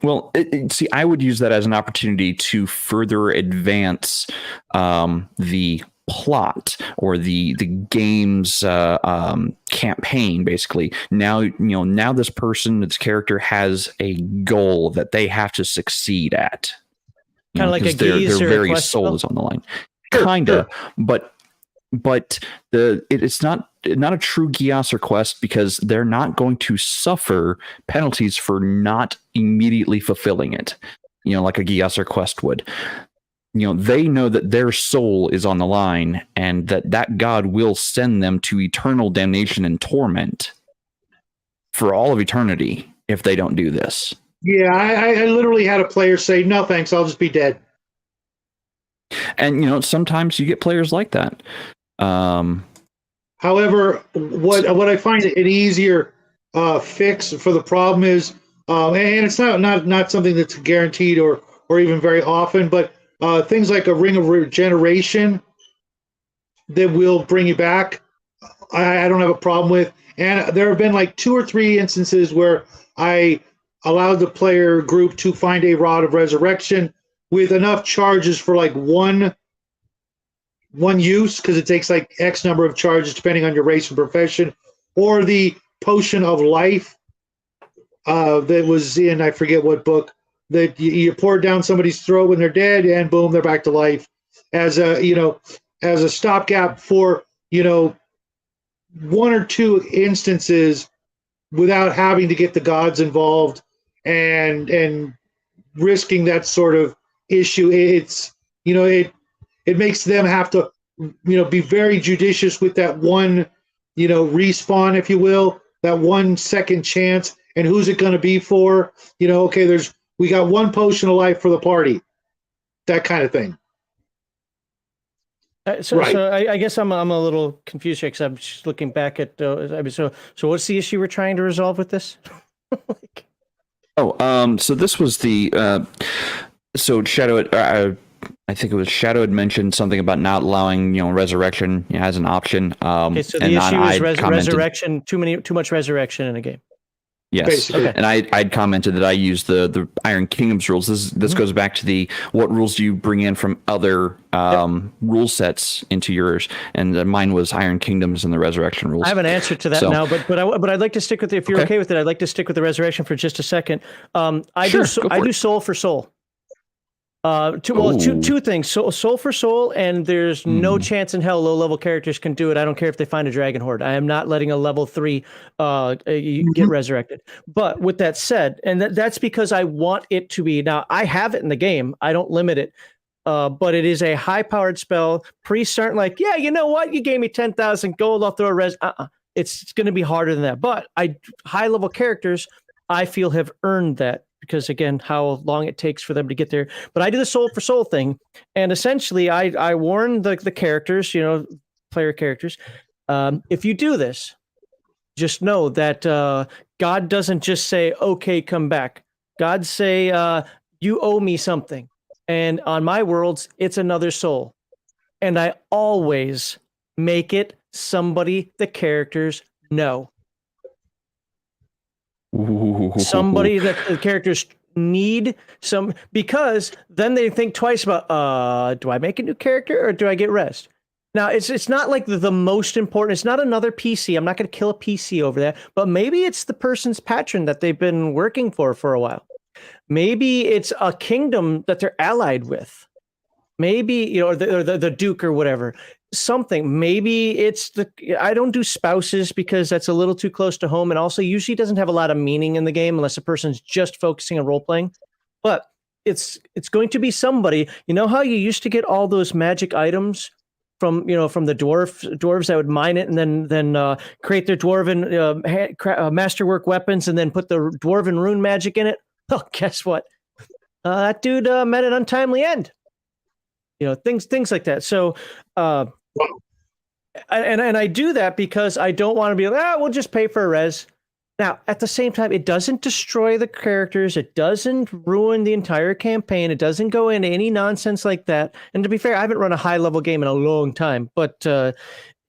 Well, see, I would use that as an opportunity to further advance the plot or the game's campaign. Basically, now this character has a goal that they have to succeed at. Kind of like a their very quest soul is on the line. Kinda, but it's not a true Geass quest, because they're not going to suffer penalties for not immediately fulfilling it. Like a Geass quest would. They know that their soul is on the line, and that god will send them to eternal damnation and torment for all of eternity if they don't do this. Yeah, I literally had a player say, "No, thanks, I'll just be dead." And sometimes you get players like that. However, what I find an easier fix for the problem is And it's not something that's guaranteed or even very often, but things like a ring of regeneration that will bring you back, I don't have a problem with. And there have been like 2 or 3 instances where I allowed the player group to find a rod of resurrection with enough charges for like one use, because it takes like X number of charges depending on your race and profession, or the potion of life that was in, I forget what book, that you pour it down somebody's throat when they're dead, and boom, they're back to life, as a stopgap for 1 or 2 instances without having to get the gods involved and risking that sort of issue. It's it makes them have to be very judicious with that one respawn, if you will, that 1 second chance, and who's it going to be for? Okay, we got 1 potion of life for the party, that kind of thing. So I guess I'm a little confused here because I'm just looking back at so what's the issue we're trying to resolve with this? So this was the so Shadow. I think it was Shadow had mentioned something about not allowing resurrection as an option. Okay, so the issue is resurrection. Too much resurrection in a game. Yes, okay. And I'd commented that I use the Iron Kingdoms rules. This goes back to what rules do you bring in from other rule sets into yours, and mine was Iron Kingdoms and the Resurrection rules. I have an answer to that now, but I'd like to stick with it. If you're okay with it, I'd like to stick with the Resurrection for just a second. I do soul for soul. Two things: soul for soul, and there's no chance in hell low-level characters can do it. I don't care if they find a dragon horde. I am not letting a level 3 get resurrected. But with that said, and that's because I want it to be. Now I have it in the game. I don't limit it, but it is a high-powered spell. Priests aren't like, yeah, you know what? You gave me 10,000 gold. I'll throw a res. It's going to be harder than that. But high-level characters, I feel, have earned that. Because again, how long it takes for them to get there. But I do the soul for soul thing, and essentially, I warn the characters, player characters, if you do this, just know that God doesn't just say, "Okay, come back." God say, "You owe me something," and on my worlds, it's another soul, and I always make it somebody the characters know. Somebody that the characters need because then they think twice about do I make a new character or do I get rest? Now it's not like the most important. It's not another PC. I'm not going to kill a PC over that. But maybe it's the person's patron that they've been working for a while. Maybe it's a kingdom that they're allied with. Maybe or the duke or whatever. Something. Maybe it's I don't do spouses because that's a little too close to home, and also usually doesn't have a lot of meaning in the game unless a person's just focusing on role playing. But it's going to be somebody. You know how you used to get all those magic items from the dwarves that would mine it and then create their dwarven masterwork weapons and then put the dwarven rune magic in it. Oh, guess what? That dude met an untimely end. Things like that. So, and I do that because I don't want to be like, we'll just pay for a res. Now, at the same time, it doesn't destroy the characters. It doesn't ruin the entire campaign. It doesn't go into any nonsense like that. And to be fair, I haven't run a high level game in a long time, but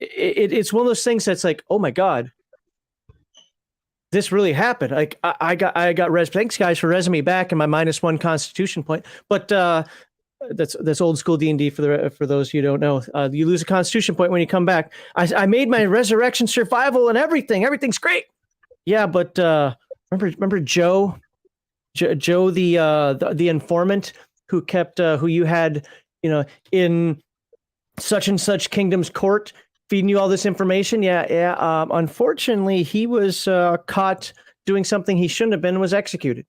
it's one of those things that's like, oh my God, this really happened. Like I got res. Thanks guys for resing me back and my -1 Constitution point. But that's old school D&D for those who don't know. You lose a Constitution point when you come back. I made my resurrection survival and everything. Everything's great. Yeah, but remember Joe the informant who kept who you had in such and such kingdom's court feeding you all this information. Yeah. Unfortunately, he was caught doing something he shouldn't have been and was executed.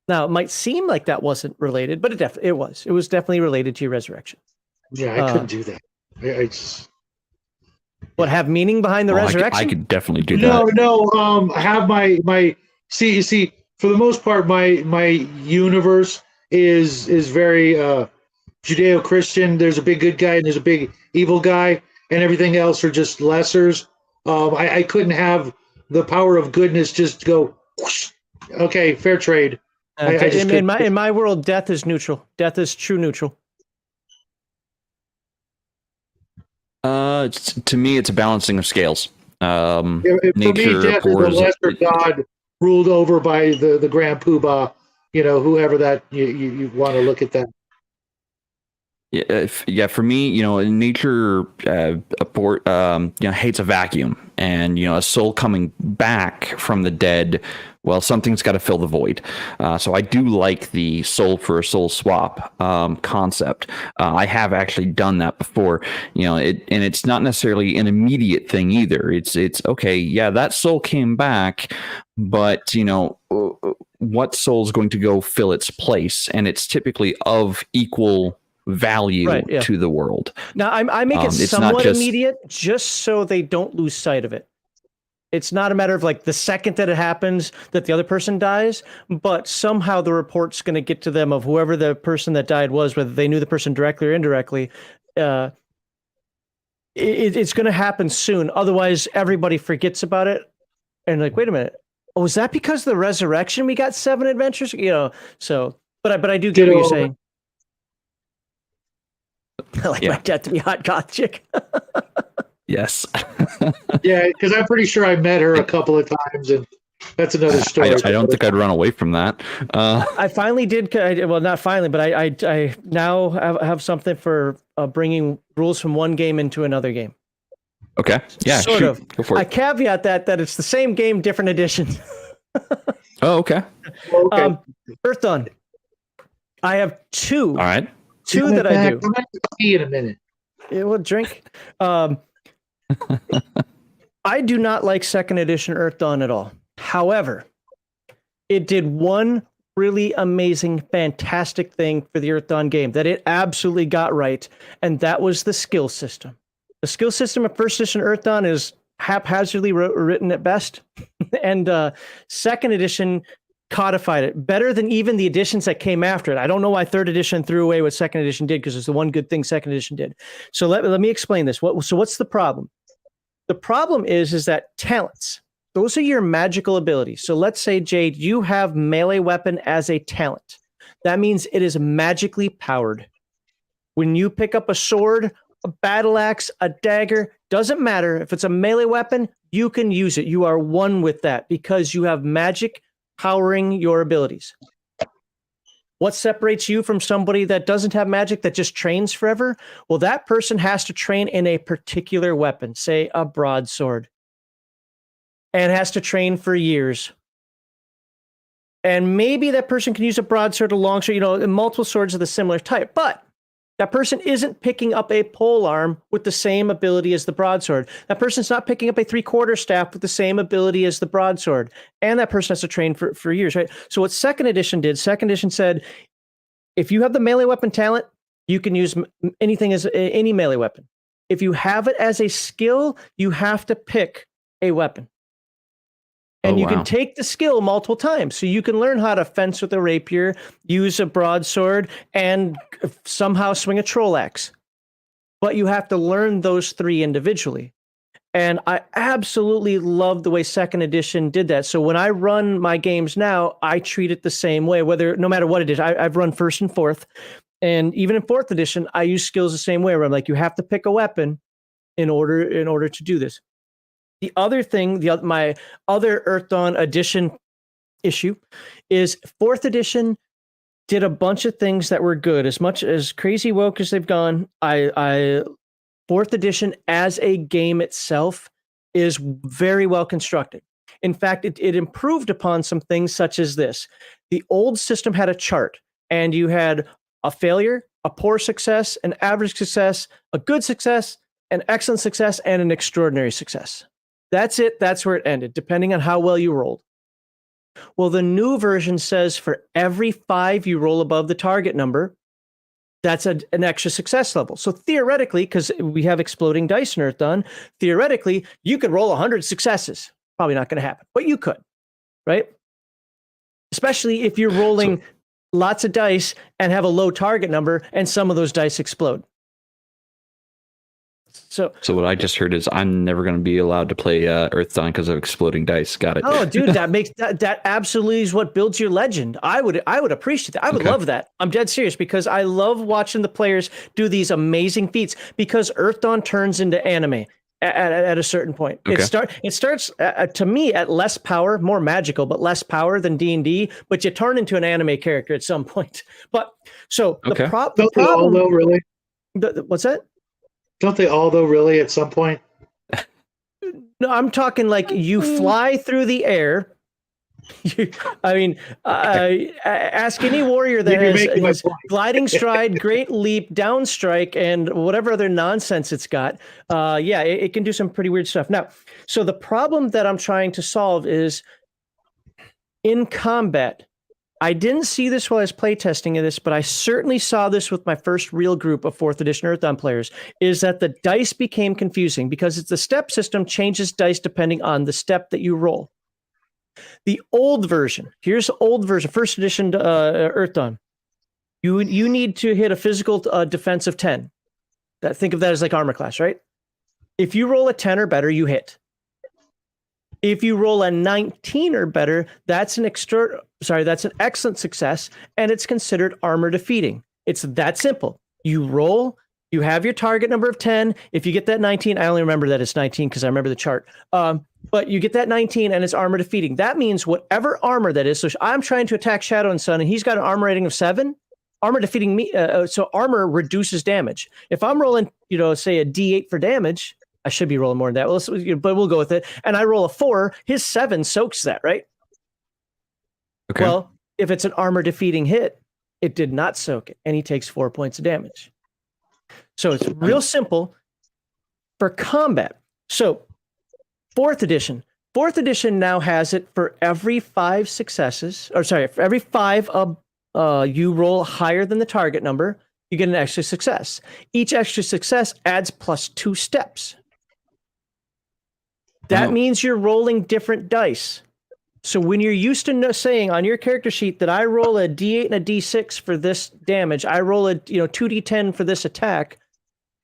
Now, it might seem like that wasn't related, but it was. It was definitely related to your resurrection. Yeah, I couldn't do that. I just... What, have meaning behind the resurrection? I could definitely do that. No. I have my see. For the most part, my universe is very Judeo-Christian. There's a big good guy and there's a big evil guy, and everything else are just lessers. I couldn't have the power of goodness just go whoosh. Okay, fair trade. I just in my world, death is neutral. Death is true neutral. To me, it's a balancing of scales. For me, Nature death is a abhors lesser god ruled over by the Grand Poobah. Whoever that you want to look at that. Yeah, for me, nature hates a vacuum, and a soul coming back from the dead. Well, something's got to fill the void. So I do like the soul for a soul swap concept. I have actually done that before. And it's not necessarily an immediate thing either. It's okay. Yeah, that soul came back, but what soul is going to go fill its place, and it's typically of equal value to the world. Now I make it somewhat immediate just so they don't lose sight of it. It's not a matter of like the second that it happens that the other person dies, but somehow the report's going to get to them of whoever the person that died was, whether they knew the person directly or indirectly. It's going to happen soon. Otherwise, everybody forgets about it. And like, wait a minute. Oh, is that because of the resurrection we got 7 adventures? But I do get what you're saying. I like my death to be hot goth chick. Yes. Yeah, because I'm pretty sure I met her a couple of times, and that's another story. I don't think I'd run away from that. I finally did. Well, not finally, but I now have something for bringing rules from one game into another game. Okay. Yeah. Sort of. Go for it. I caveat that it's the same game, different edition. Oh, okay. Earth Dawn. I have 2. All right. 2 that I do. I'm going to pee in a minute. Yeah, well, drink. I do not like 2nd edition Earth Dawn at all. However, it did one really amazing, fantastic thing for the Earth Dawn game that it absolutely got right, and that was the skill system. The skill system of 1st edition Earth Dawn is haphazardly written at best, and 2nd edition codified it better than even the editions that came after it. I don't know why 3rd edition threw away what 2nd edition did, because it's the one good thing 2nd edition did. So let me explain this. What's the problem? The problem is that talents, those are your magical abilities. So let's say, Jade, you have melee weapon as a talent. That means it is magically powered. When you pick up a sword, a battle axe, a dagger, doesn't matter. If it's a melee weapon, you can use it. You are one with that because you have magic powering your abilities. What separates you from somebody that doesn't have magic, that just trains forever? Well, that person has to train in a particular weapon, say a broadsword, and has to train for years. And maybe that person can use a broadsword, a longsword, multiple swords of the similar type, but that person isn't picking up a polearm with the same ability as the broadsword. That person's not picking up a 3/4 staff with the same ability as the broadsword. And that person has to train for years, right? So what 2nd edition did, 2nd edition said, if you have the melee weapon talent, you can use anything as any melee weapon. If you have it as a skill, you have to pick a weapon. And you can take the skill multiple times. So you can learn how to fence with a rapier, use a broadsword, and somehow swing a troll axe. But you have to learn those 3 individually. And I absolutely love the way 2nd edition did that. So when I run my games now, I treat it the same way, no matter what it is. I've run 1st and 4th. And even in 4th edition, I use skills the same way, where I'm like, you have to pick a weapon in order to do this. The other thing, my other Earth Dawn edition issue is 4th edition did a bunch of things that were good. As much as crazy woke as they've gone, 4th edition as a game itself is very well constructed. In fact, it improved upon some things such as this. The old system had a chart, and you had a failure, a poor success, an average success, a good success, an excellent success, and an extraordinary success. That's it. That's where it ended, depending on how well you rolled. Well, the new version says for every 5 you roll above the target number, that's an extra success level. So theoretically, because we have exploding dice in Earth Dawn, theoretically, you could roll 100 successes. Probably not going to happen, but you could, right? Especially if you're rolling lots of dice and have a low target number, and some of those dice explode. So what I just heard is I'm never going to be allowed to play Earth Dawn because of exploding dice. Got it. oh, dude, that absolutely is what builds your legend. I would appreciate that. I would love that. I'm dead serious because I love watching the players do these amazing feats because Earth Dawn turns into anime at a certain point. Okay. It starts to me at less power, more magical, but less power than D&D. But you turn into an anime character at some point. But so the problem, though, really, what's that? Don't they all though? Really, at some point. No, I'm talking like you fly through the air. Ask any warrior that has gliding stride, great leap, down strike, and whatever other nonsense it's got. It can do some pretty weird stuff. Now, so the problem that I'm trying to solve is in combat. I didn't see this while I was playtesting of this, but I certainly saw this with my first real group of 4th edition Earth Dawn players, is that the dice became confusing because it's the step system changes dice depending on the step that you roll. The old version, here's the old version, 1st edition Earth Dawn. You need to hit a physical defense of 10. Think of that as like armor class, right? If you roll a 10 or better, you hit. If you roll a 19 or better, that's an excellent success, and it's considered armor defeating. It's that simple. You roll, you have your target number of 10. If you get that 19, I only remember that it's 19 because I remember the chart. But you get that 19 and it's armor defeating. That means whatever armor that is. So I'm trying to attack Shadow and Sun, and he's got an armor rating of 7. Armor defeating me. So armor reduces damage. If I'm rolling, say a D8 for damage, I should be rolling more than that. But we'll go with it. And I roll a 4. His 7 soaks that, right? Okay. Well, if it's an armor defeating hit, it did not soak it, and he takes 4 points of damage. So it's real simple for combat. So 4th edition. 4th edition now has it for every 5 successes, for every 5 you roll higher than the target number, you get an extra success. Each extra success adds plus 2 steps. That means you're rolling different dice. So when you're used to saying on your character sheet that I roll a D8 and a D6 for this damage, I roll a 2D10 for this attack,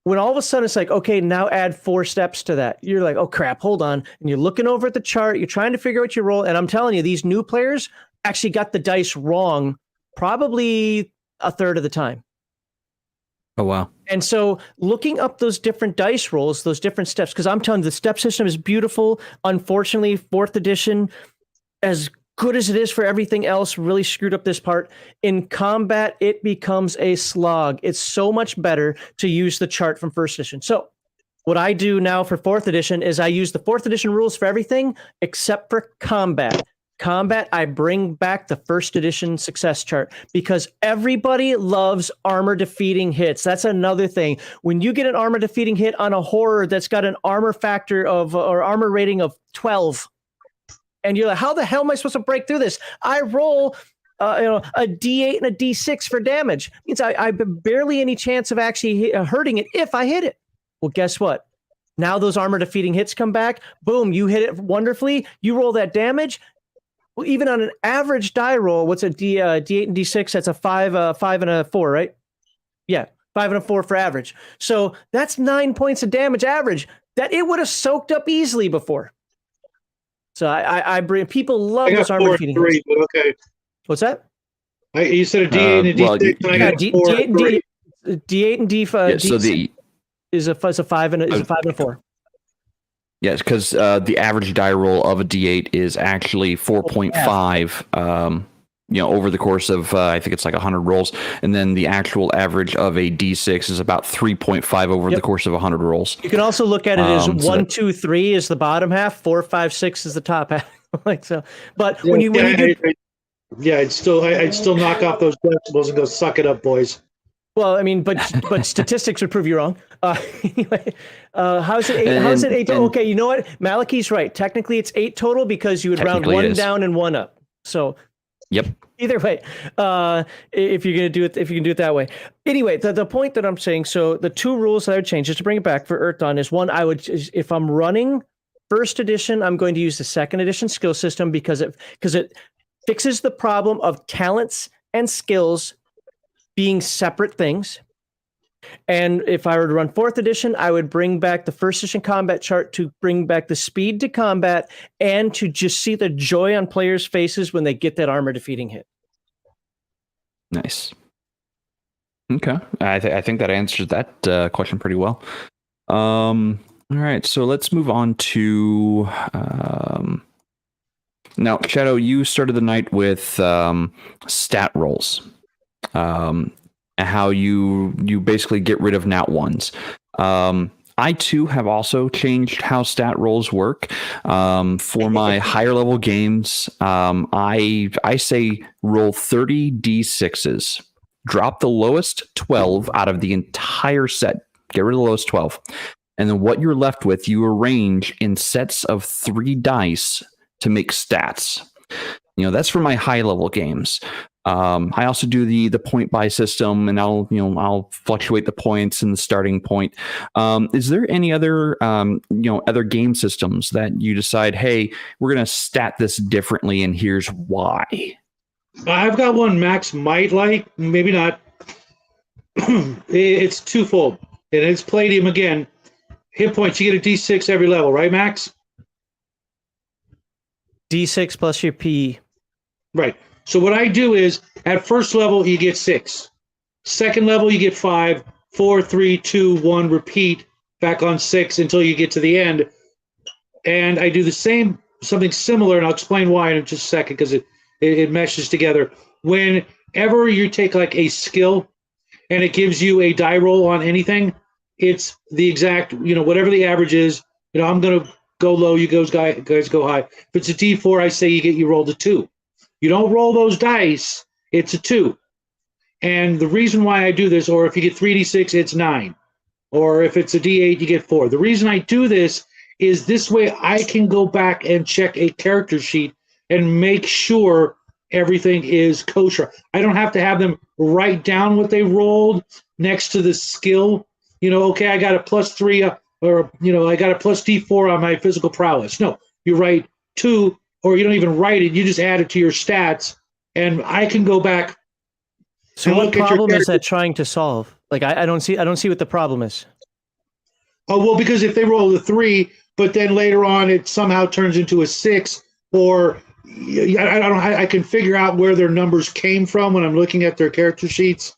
when all of a sudden it's like, okay, now add 4 steps to that. You're like, oh crap, hold on. And you're looking over at the chart, you're trying to figure out what you roll. And I'm telling you, these new players actually got the dice wrong probably a third of the time. Oh, wow. And so looking up those different dice rolls, those different steps, because I'm telling you, the step system is beautiful. Unfortunately, 4th edition, as good as it is for everything else, really screwed up this part. In combat, it becomes a slog. It's so much better to use the chart from 1st edition. So what I do now for 4th edition is I use the 4th edition rules for everything except for combat. Combat, I bring back the 1st edition success chart because everybody loves armor defeating hits. That's another thing. When you get an armor defeating hit on a horror that's got an armor factor or armor rating of 12, and you're like, how the hell am I supposed to break through this? I roll a D8 and a D6 for damage. It means I have barely any chance of actually hurting it if I hit it. Well, guess what? Now those armor defeating hits come back. Boom, you hit it wonderfully. You roll that damage. Well, even on an average die roll, what's a D8 and D6? That's a 5 and a 4, right? Yeah, 5 and a 4 for average. So that's 9 points of damage average that it would have soaked up easily before. So I bring people love those armor defeating hits. But okay. What's that? You said a D8 and a D6. And I got D8 and D5. Yeah, so is a 5 and a 4. Yes, because the average die roll of a D8 is actually 4.5. Over the course of I think it's like 100 rolls, and then the actual average of a D6 is about 3.5 over the course of 100 rolls. You can also look at it as 1, 2, 3 is the bottom half, 4, 5, 6 is the top half. Like so, but when you do, I'd still knock off those decimals and go suck it up, boys. Well, I mean, but statistics would prove you wrong. Anyway, how's it 8? How's it 8? Okay, you know what? Malachi's right. Technically, it's 8 total because you would round 1 down and 1 up. So, yep. Either way, if you're gonna do it, if you can do it that way. Anyway, the point that I'm saying. So the 2 rules that I would change just to bring it back for Earth Dawn is one. If I'm running 1st edition, I'm going to use the 2nd edition skill system because it fixes the problem of talents and skills being separate things. And if I were to run 4th edition, I would bring back the 1st edition combat chart to bring back the speed to combat and to just see the joy on players' faces when they get that armor defeating hit. Nice. Okay. I think that answers that question pretty well. All right. So let's move on to now, Shadow, you started the night with stat rolls. How you basically get rid of nat ones. I too have also changed how stat rolls work. For my higher level games, I say roll 30 d6s. Drop the lowest 12 out of the entire set. Get rid of the lowest 12. And then what you're left with, you arrange in sets of 3 dice to make stats. That's for my high level games. I also do the point buy system, and I'll fluctuate the points and the starting point. Is there any other other game systems that you decide, hey, we're gonna stat this differently, and here's why? I've got one Max might like, maybe not. It's twofold, and it's Palladium again. Hit points, you get a D6 every level, right, Max? D6 plus your P. Right. So what I do is, at first level, you get 6. Second level, you get 5. 4, 3, 2, 1, repeat, back on 6 until you get to the end. And I do the same, something similar, and I'll explain why in just a second, because it meshes together. Whenever you take like a skill, and it gives you a die roll on anything, it's the exact, whatever the average is, I'm going to go low, you guys go high. If it's a D4, I say you rolled a 2. You don't roll those dice, it's a 2. And the reason why I do this, or if you get 3d6, it's 9. Or if it's a d8, you get 4. The reason I do this is this way I can go back and check a character sheet and make sure everything is kosher. I don't have to have them write down what they rolled next to the skill. Okay, I got a +3, or I got a plus D4 on my physical prowess. No, you write 2, or you don't even write it. You just add it to your stats, and I can go back. So what problem is that trying to solve? Like I don't see what the problem is. Oh, well, because if they roll a 3, but then later on it somehow turns into a 6, or I can figure out where their numbers came from when I'm looking at their character sheets,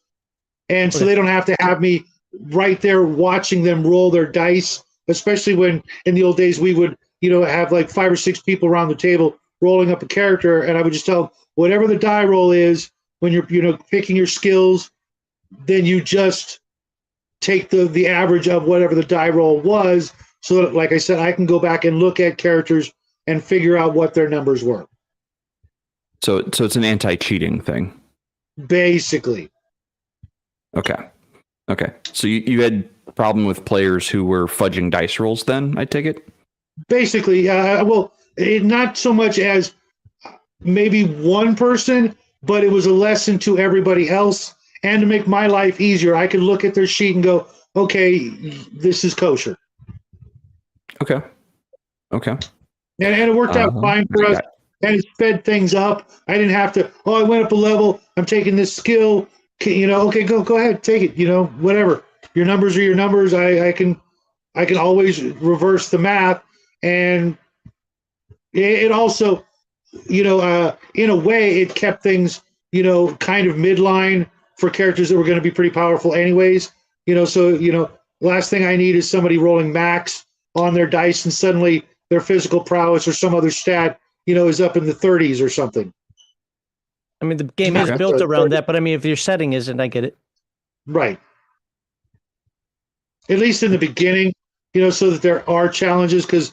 and so they don't have to have me right there watching them roll their dice. Especially when in the old days we would have like 5 or 6 people around the table rolling up a character, and I would just tell them whatever the die roll is when you're picking your skills, then you just take the average of whatever the die roll was, so that, like I said, I can go back and look at characters and figure out what their numbers were. So it's an anti-cheating thing, basically. Okay. So you had a problem with players who were fudging dice rolls, then I take it. Basically, not so much as maybe one person, but it was a lesson to everybody else, and to make my life easier, I could look at their sheet and go, okay, this is kosher. Okay. And it worked out fine for us, and it sped things up. I didn't have to, I went up a level, I'm taking this skill, okay, go ahead, take it, whatever. Your numbers are your numbers. I can always reverse the math, and it also, in a way, it kept things, kind of midline for characters that were going to be pretty powerful anyways. So, last thing I need is somebody rolling max on their dice, and suddenly their physical prowess or some other stat, is up in the 30s or something. I mean, the game is built around that, but I mean, if your setting isn't, I get it. Right. At least in the beginning, so that there are challenges, because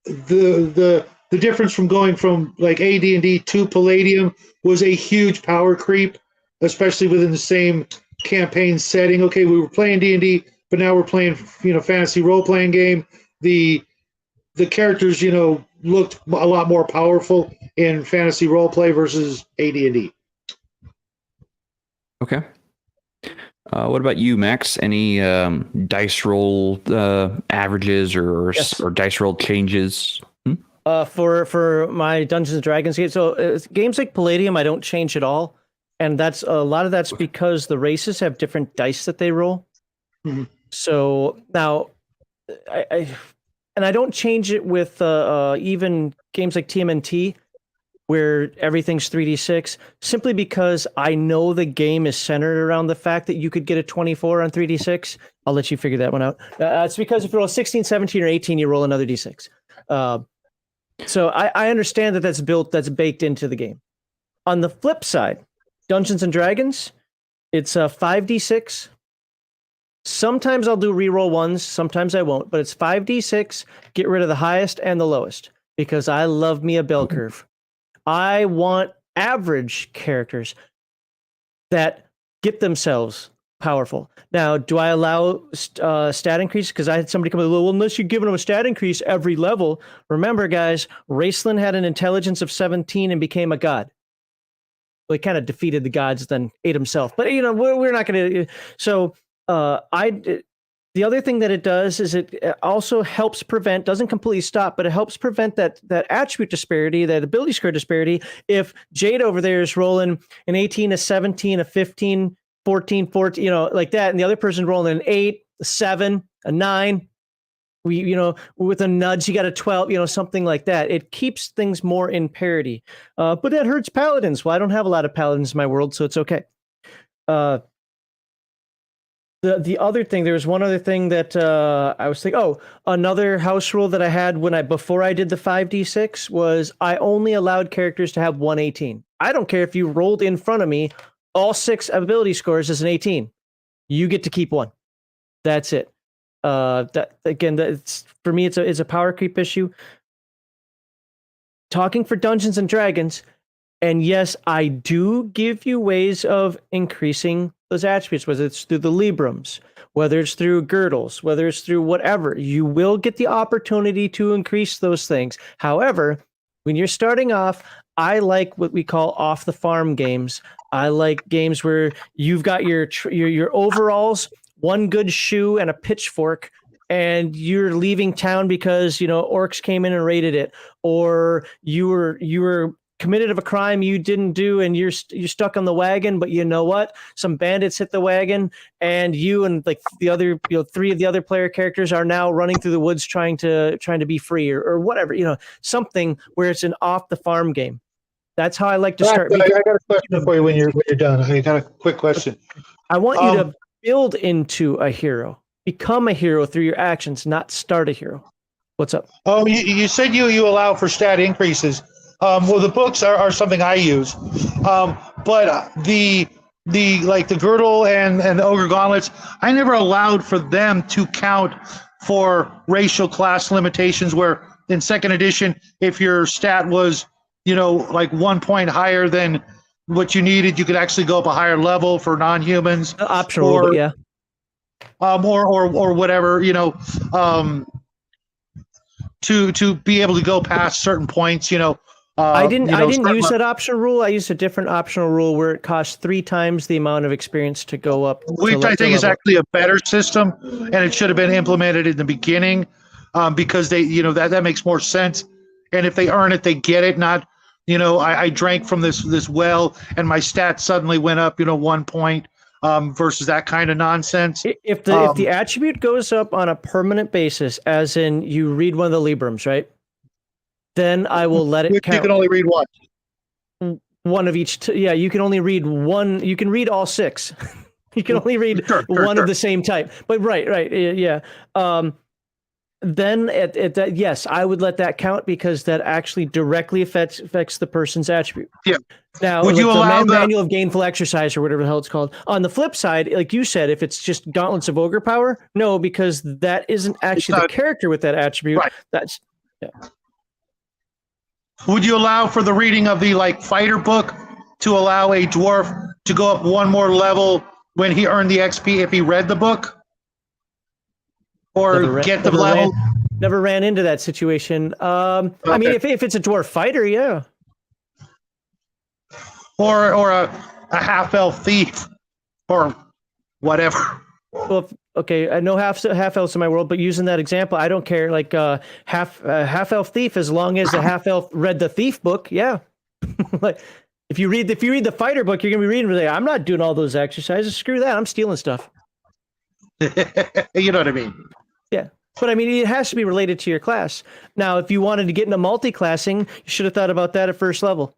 the difference from going from like AD&D to Palladium was a huge power creep, especially within the same campaign setting. Okay, we were playing D&D, but now we're playing, fantasy role-playing game. The characters, looked a lot more powerful in fantasy role-play versus AD&D. Okay. What about you, Max? Any dice roll averages or dice roll changes? For my Dungeons and Dragons game, so games like Palladium, I don't change at all, and that's a lot of that's because the races have different dice that they roll. Mhm. So now, I don't change it with even games like TMNT where everything's 3d6, simply because I know the game is centered around the fact that you could get a 24 on 3d6. I'll let you figure that one out. It's because if you roll 16, 17, or 18, you roll another d6. So I understand that that's baked into the game. On the flip side, Dungeons and Dragons, it's a 5d6. Sometimes I'll do reroll ones, sometimes I won't, but it's 5d6, get rid of the highest and the lowest, because I love me a bell curve. I want average characters that get themselves powerful. Now, do I allow stat increase? Because I had somebody come in, well, unless you're giving them a stat increase every level. Remember, guys, Raceland had an intelligence of 17 and became a god. Well, he kind of defeated the gods, then ate himself. But, we're not going to. So the other thing that it does is it also helps prevent, doesn't completely stop, but it helps prevent that attribute disparity, that ability score disparity. If Jade over there is rolling an 18, a 17, a 15, 14, like that, and the other person rolling an 8, a 7, a 9, with a nudge, you got a 12, something like that. It keeps things more in parity. But that hurts paladins. Well, I don't have a lot of paladins in my world, so it's okay. The other thing, there was one other thing that I was thinking. Another house rule that I had before I did the 5d6 was I only allowed characters to have 118. I don't care if you rolled in front of me all 6 ability scores as an 18. You get to keep 1. That's it. That's for me. It's a power creep issue. Talking for Dungeons and Dragons, and yes, I do give you ways of increasing those attributes, whether it's through the Librams, whether it's through girdles, whether it's through whatever. You will get the opportunity to increase those things. However, when you're starting off, I like what we call off the farm games. I like games where you've got your overalls, one good shoe, and a pitchfork, and you're leaving town because orcs came in and raided it, or you were committed of a crime you didn't do, and you're stuck on the wagon. But you know what? Some bandits hit the wagon, and you and like the other 3 of the other player characters are now running through the woods trying to be free, or whatever. Something where it's an off the farm game. That's how I like to start. I got a question for you when you're done. I got a quick question. I want you to build into a hero, become a hero through your actions, not start a hero. What's up? Oh, you said you allow for stat increases. Well, the books are something I use, but the girdle and the ogre gauntlets, I never allowed for them to count for racial class limitations. Where in second edition, if your stat was 1 point higher than what you needed, you could actually go up a higher level for non-humans. Optional, yeah. Or whatever, to be able to go past certain points, I didn't use that optional rule. I used a different optional rule where it costs 3 times the amount of experience to go up. Which I think is actually a better system, and it should have been implemented in the beginning, because they, that makes more sense. And if they earn it, they get it. Not, I drank from this well, and my stats suddenly went up, 1 point, versus that kind of nonsense. If the attribute goes up on a permanent basis, as in you read one of the Librams, right? Then I will let it count. You can only read one. One of each. You can only read one. You can read all 6. You can only read one of the same type. But right, yeah. Then at that, yes, I would let that count, because that actually directly affects the person's attribute. Yeah. Now, would you allow the manual of gainful exercise, or whatever the hell it's called? On the flip side, like you said, if it's just gauntlets of ogre power, no, because that isn't actually the character with that attribute. Right. That's Would you allow for the reading of the fighter book to allow a dwarf to go up 1 more level when he earned the XP if he read the book? Or get the level? Never ran into that situation. Okay. I mean, if it's a dwarf fighter, yeah. Or a half-elf thief, or whatever. Well, okay, I know half elves in my world, but using that example, I don't care. Like half elf thief, as long as the half elf read the thief book, yeah. Like if you read the fighter book, you're gonna be reading. I'm not doing all those exercises. Screw that. I'm stealing stuff. You know what I mean? Yeah. But I mean, it has to be related to your class. Now, if you wanted to get into multi-classing, you should have thought about that at first level.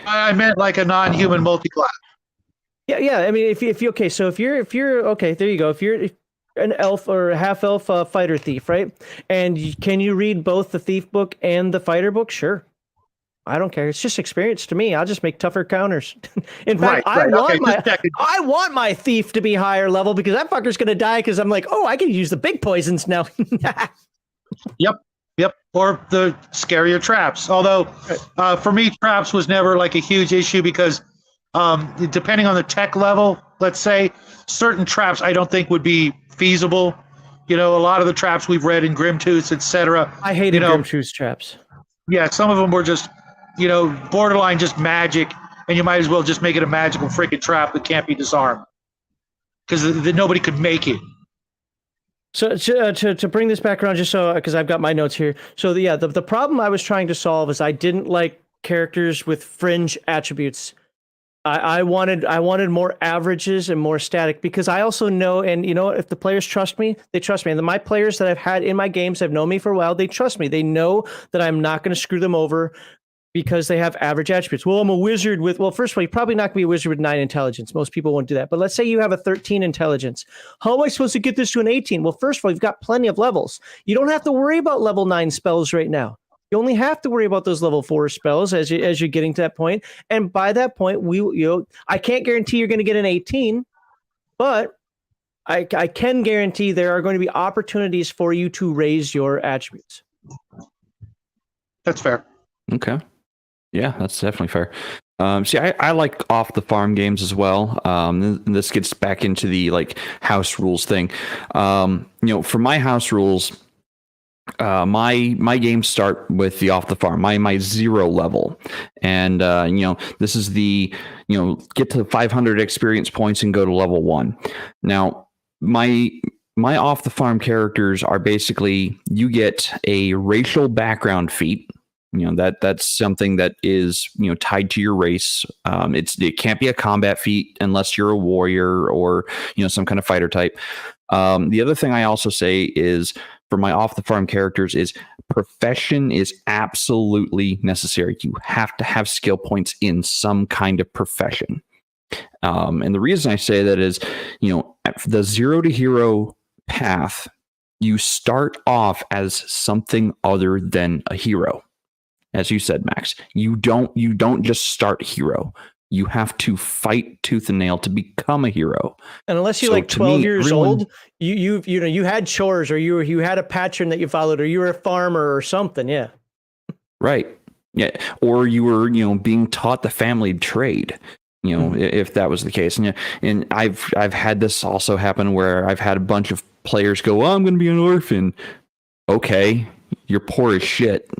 I meant like a non-human multi-class. Yeah. I mean, if you okay, so if you're okay, there you go. If you're an elf or a half elf fighter thief, right? And can you read both the thief book and the fighter book? Sure. I don't care. It's just experience to me. I'll just make tougher counters. In fact, Right. I want my thief to be higher level because that fucker's gonna die because I'm like, oh, I can use the big poisons now. Yep. Or the scarier traps. Although, for me, traps was never like a huge issue because depending on the tech level, let's say, certain traps I don't think would be feasible. You know, a lot of the traps we've read in Grimtooth, etc. I hated Grimtooth's traps. Yeah, some of them were just, borderline just magic, and you might as well just make it a magical freaking trap that can't be disarmed because nobody could make it. So to bring this back around, just so because I've got my notes here. So the problem I was trying to solve is I didn't like characters with fringe attributes. I wanted more averages and more static because I also know, and if the players trust me, they trust me. And my players that I've had in my games have known me for a while. They trust me. They know that I'm not going to screw them over because they have average attributes. Well, I'm a wizard with, first of all, you're probably not going to be a wizard with 9 intelligence. Most people won't do that. But let's say you have a 13 intelligence. How am I supposed to get this to an 18? Well, first of all, you've got plenty of levels. You don't have to worry about level 9 spells right now. You only have to worry about those level 4 spells as you're getting to that point. And by that point, I can't guarantee you're going to get an 18, but I can guarantee there are going to be opportunities for you to raise your attributes. That's fair. Okay. Yeah, that's definitely fair. See, I like off the farm games as well. This gets back into the house rules thing. For my house rules, my games start with the off the farm, my 0 level, and this is the get to 500 experience points and go to level 1. Now my off the farm characters are basically you get a racial background feat. That's something that is tied to your race. It can't be a combat feat unless you're a warrior or some kind of fighter type. The other thing I also say is for my off the farm characters is profession is absolutely necessary. You have to have skill points in some kind of profession. And the reason I say that is the 0 to hero path, you start off as something other than a hero. As you said, Max, you don't just start hero. You have to fight tooth and nail to become a hero. And unless you're 12 years old, you had chores or you had a pattern that you followed or you were a farmer or something. Yeah. Right. Yeah. Or you were, being taught the family trade, if that was the case. And I've had this also happen where I've had a bunch of players go, I'm going to be an orphan. Okay. You're poor as shit.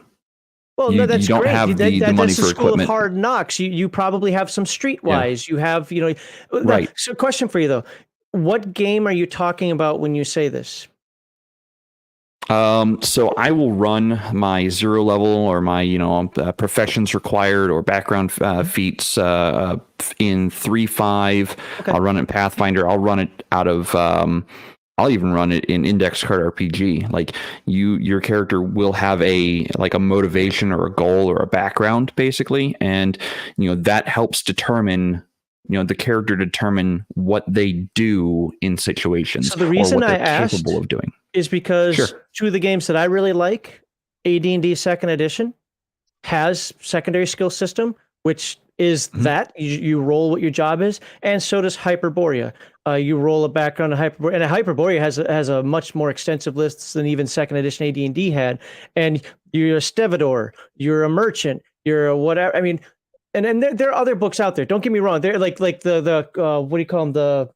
Well, no, that's you don't great. have the money that's the for school equipment. Of hard knocks. You probably have some streetwise. Yeah. You have, right. So, question for you though: what game are you talking about when you say this? So I will run my 0 level or my professions required or background feats in 3.5. Okay. I'll run it in Pathfinder. I'll run it out of. I'll even run it in Index Card RPG. Like your character will have a motivation or a goal or a background, basically, and that helps determine the character determine what they do in situations. So the reason I asked capable of doing is because two of the games that I really like, AD&D Second Edition, has secondary skill system, which is that you roll what your job is, and so does Hyperborea. You roll a background of Hyperborea, and Hyperborea has a much more extensive list than even Second Edition AD&D had. And you're a stevedore, you're a merchant, you're a whatever. I mean, and there are other books out there. Don't get me wrong. They're like the what do you call them?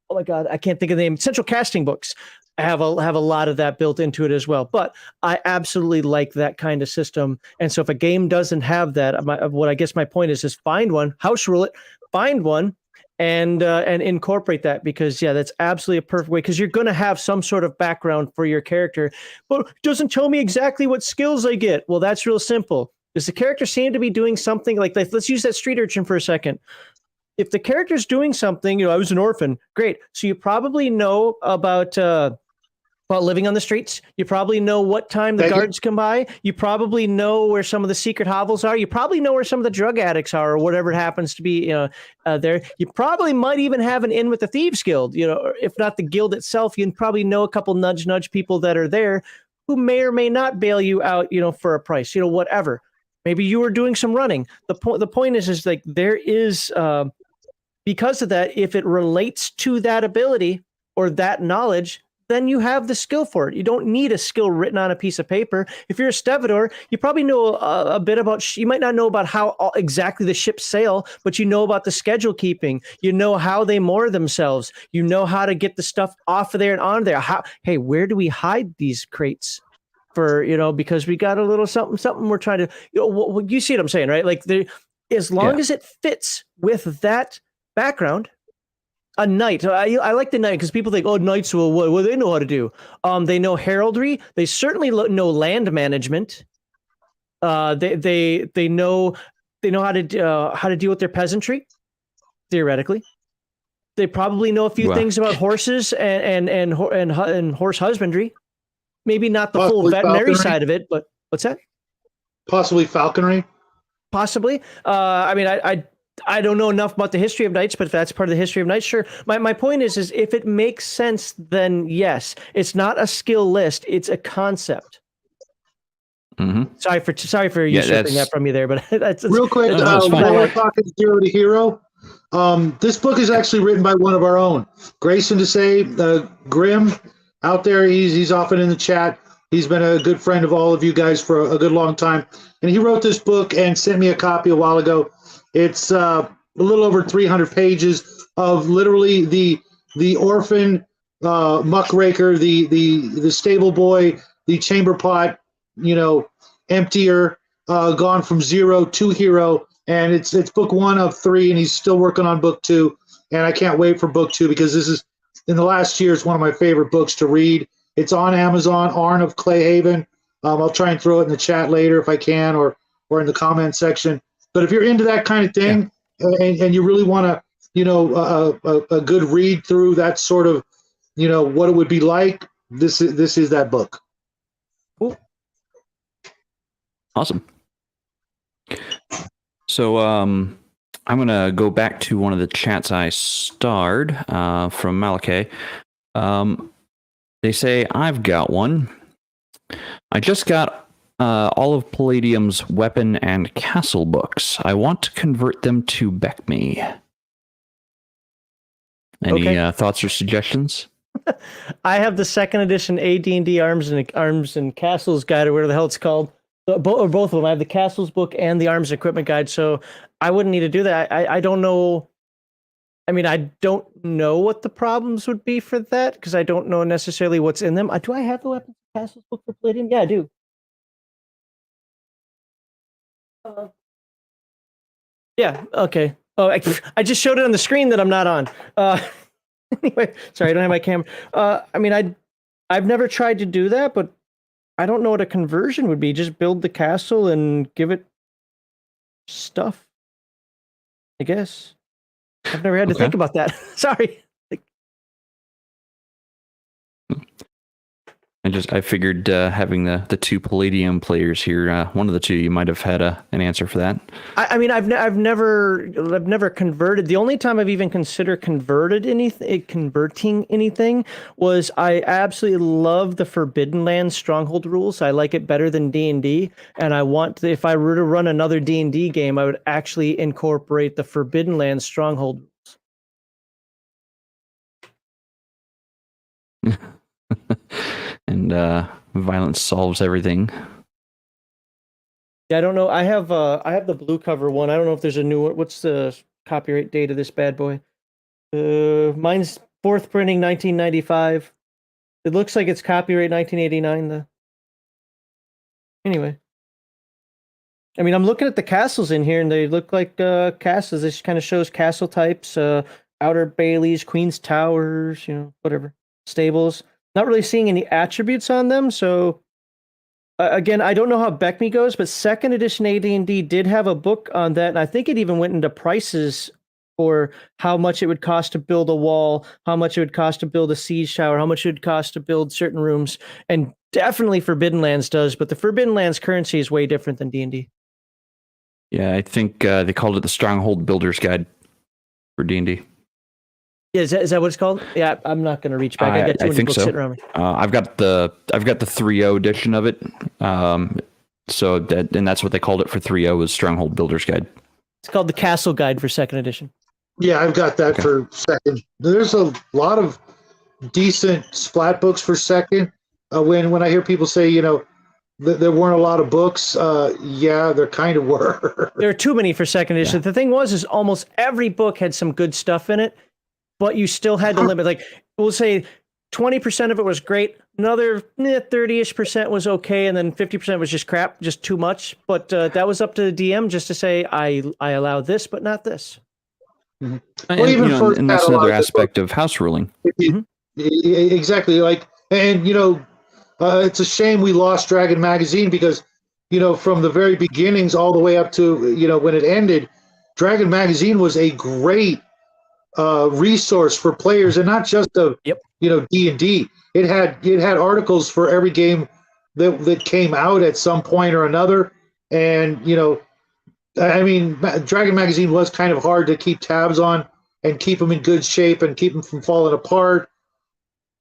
Oh my God, I can't think of the name. Central casting books have a lot of that built into it as well. But I absolutely like that kind of system. And so if a game doesn't have that, what I guess my point is find one, house rule it, find one, and incorporate that, because that's absolutely a perfect way, because you're going to have some sort of background for your character, but it doesn't tell me exactly what skills I get. Well, that's real simple. Does the character seem to be doing something like let's use that street urchin for a second. if the character's doing something, I was an orphan, great. So you probably know about living on the streets. You probably know what time the guards come by. You probably know where some of the secret hovels are. You probably know where some of the drug addicts are, or whatever it happens to be there. You probably might even have an in with the Thieves Guild, or if not the guild itself, you probably know a couple nudge people that are there who may or may not bail you out, for a price, whatever. Maybe you were doing some running. The point is like there is, because of that, if it relates to that ability or that knowledge, then you have the skill for it. You don't need a skill written on a piece of paper. If you're a stevedore, you probably know a bit about, you might not know about how exactly the ships sail, but you know about the schedule keeping. You know how they moor themselves. You know how to get the stuff off of there and on there. Hey, where do we hide these crates? For, because we got a little something we're trying to, you see what I'm saying, right? Like as long as it fits with that background. A knight. I like the knight because people think, knights, well, what do they know how to do? They know heraldry. They certainly know land management. They know how to deal with their peasantry. Theoretically, they probably know a few things about horses and horse husbandry. Maybe not the full veterinary side of it, but what's that? Possibly falconry. Possibly. I don't know enough about the history of knights, but if that's part of the history of knights, sure. My point is if it makes sense, then yes. It's not a skill list; it's a concept. Mm-hmm. Sorry for usurping that from you there, but that's real quick. While we're talking Zero to Hero, this book is actually written by one of our own, Grayson Desai, Grim, out there. He's often in the chat. He's been a good friend of all of you guys for a good long time, and he wrote this book and sent me a copy a while ago. It's a little over 300 pages of literally the orphan, muckraker, the stable boy, the chamber pot, emptier, gone from zero to hero, and it's book 1 of 3, and he's still working on book 2, and I can't wait for book 2 because this is in the last year it's one of my favorite books to read. It's on Amazon, Arn of Clayhaven. I'll try and throw it in the chat later if I can, or in the comment section. But if you're into that kind of thing, and you really want to, a good read through that sort of, what it would be like, this is that book. Cool. Awesome. So I'm gonna go back to one of the chats I starred from Malachi. They say I've got one. I just got all of Palladium's weapon and castle books. I want to convert them to Beckme. Any thoughts or suggestions? I have the 2nd edition AD&D Arms and Castles guide, or whatever the hell it's called. Both of them. I have the Castles book and the Arms and Equipment guide, so I wouldn't need to do that. I don't know. I don't know what the problems would be for that because I don't know necessarily what's in them. Do I have the Weapons and Castles book for Palladium? Yeah, I do. Yeah, okay. Oh, I just showed it on the screen that I'm not on. Anyway, sorry, I don't have my camera. I've never tried to do that, but I don't know what a conversion would be. Just build the castle and give it stuff, I guess. I've never had to think about that. Sorry. I figured having the 2 Palladium players here, one of the 2, you might have had an answer for that. I've never converted. The only time I've even considered converting anything was I absolutely love the Forbidden Lands Stronghold rules. I like it better than D&D, and if I were to run another D&D game, I would actually incorporate the Forbidden Lands Stronghold rules. And violence solves everything. Yeah, I don't know. I have the blue cover one. I don't know if there's a new one. What's the copyright date of this bad boy? Mine's 4th printing 1995. It looks like it's copyright 1989 though. Anyway. I'm looking at the castles in here and they look like castles. This kind of shows castle types, outer bailies, queen's towers, whatever. Stables. Not really seeing any attributes on them, so again, I don't know how Beckme goes, but 2nd edition AD&D did have a book on that, and I think it even went into prices for how much it would cost to build a wall, how much it would cost to build a siege tower, how much it would cost to build certain rooms, and definitely Forbidden Lands does. But the Forbidden Lands currency is way different than D&D. Yeah, I think they called it the Stronghold Builder's Guide for D&D. Yeah, is that what it's called? Yeah, I'm not going to reach back. I got too many books sitting around me. I've got the 3.0 edition of it. And that's what they called it for 3.0 was Stronghold Builder's Guide. It's called the Castle Guide for 2nd edition. Yeah, I've got that for 2nd. There's a lot of decent splat books for 2nd. When I hear people say, there weren't a lot of books, yeah, there kind of were. There are too many for 2nd edition. Yeah. The thing is almost every book had some good stuff in it, but you still had to limit. Like, we'll say 20% of it was great. Another 30-ish% was okay. And then 50% was just crap, just too much. But that was up to the DM just to say, I allow this, but not this. Mm-hmm. And that's another aspect of house ruling. Exactly. It's a shame we lost Dragon Magazine because, from the very beginnings all the way up to, when it ended, Dragon Magazine was a great resource for players, and not just of D&D. It had articles for every game that came out at some point or another, and Dragon Magazine was kind of hard to keep tabs on and keep them in good shape and keep them from falling apart.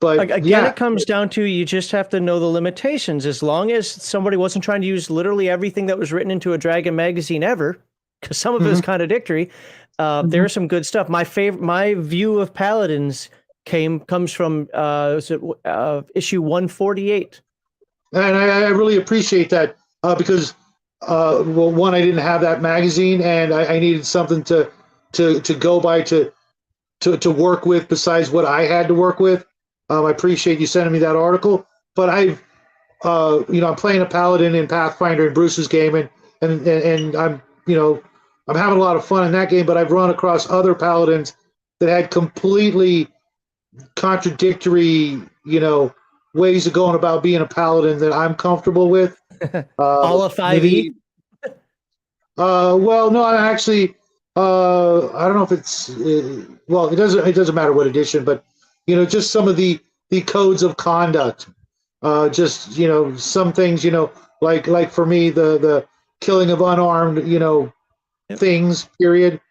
But again, it comes down to you just have to know the limitations. As long as somebody wasn't trying to use literally everything that was written into a Dragon Magazine ever, because some of it is contradictory. There is some good stuff. My view of Paladins comes from issue 148. And I really appreciate that because one, I didn't have that magazine, and I needed something to go by to work with besides what I had to work with. I appreciate you sending me that article. But I'm playing a Paladin in Pathfinder in Bruce's game, and I'm I'm having a lot of fun in that game, but I've run across other Paladins that had completely contradictory, ways of going about being a Paladin that I'm comfortable with. All of 5e? Well, no, I actually, I don't know if it's, it doesn't matter what edition, but, just some of the codes of conduct. Just, some things, like for me, the killing of unarmed, things, period,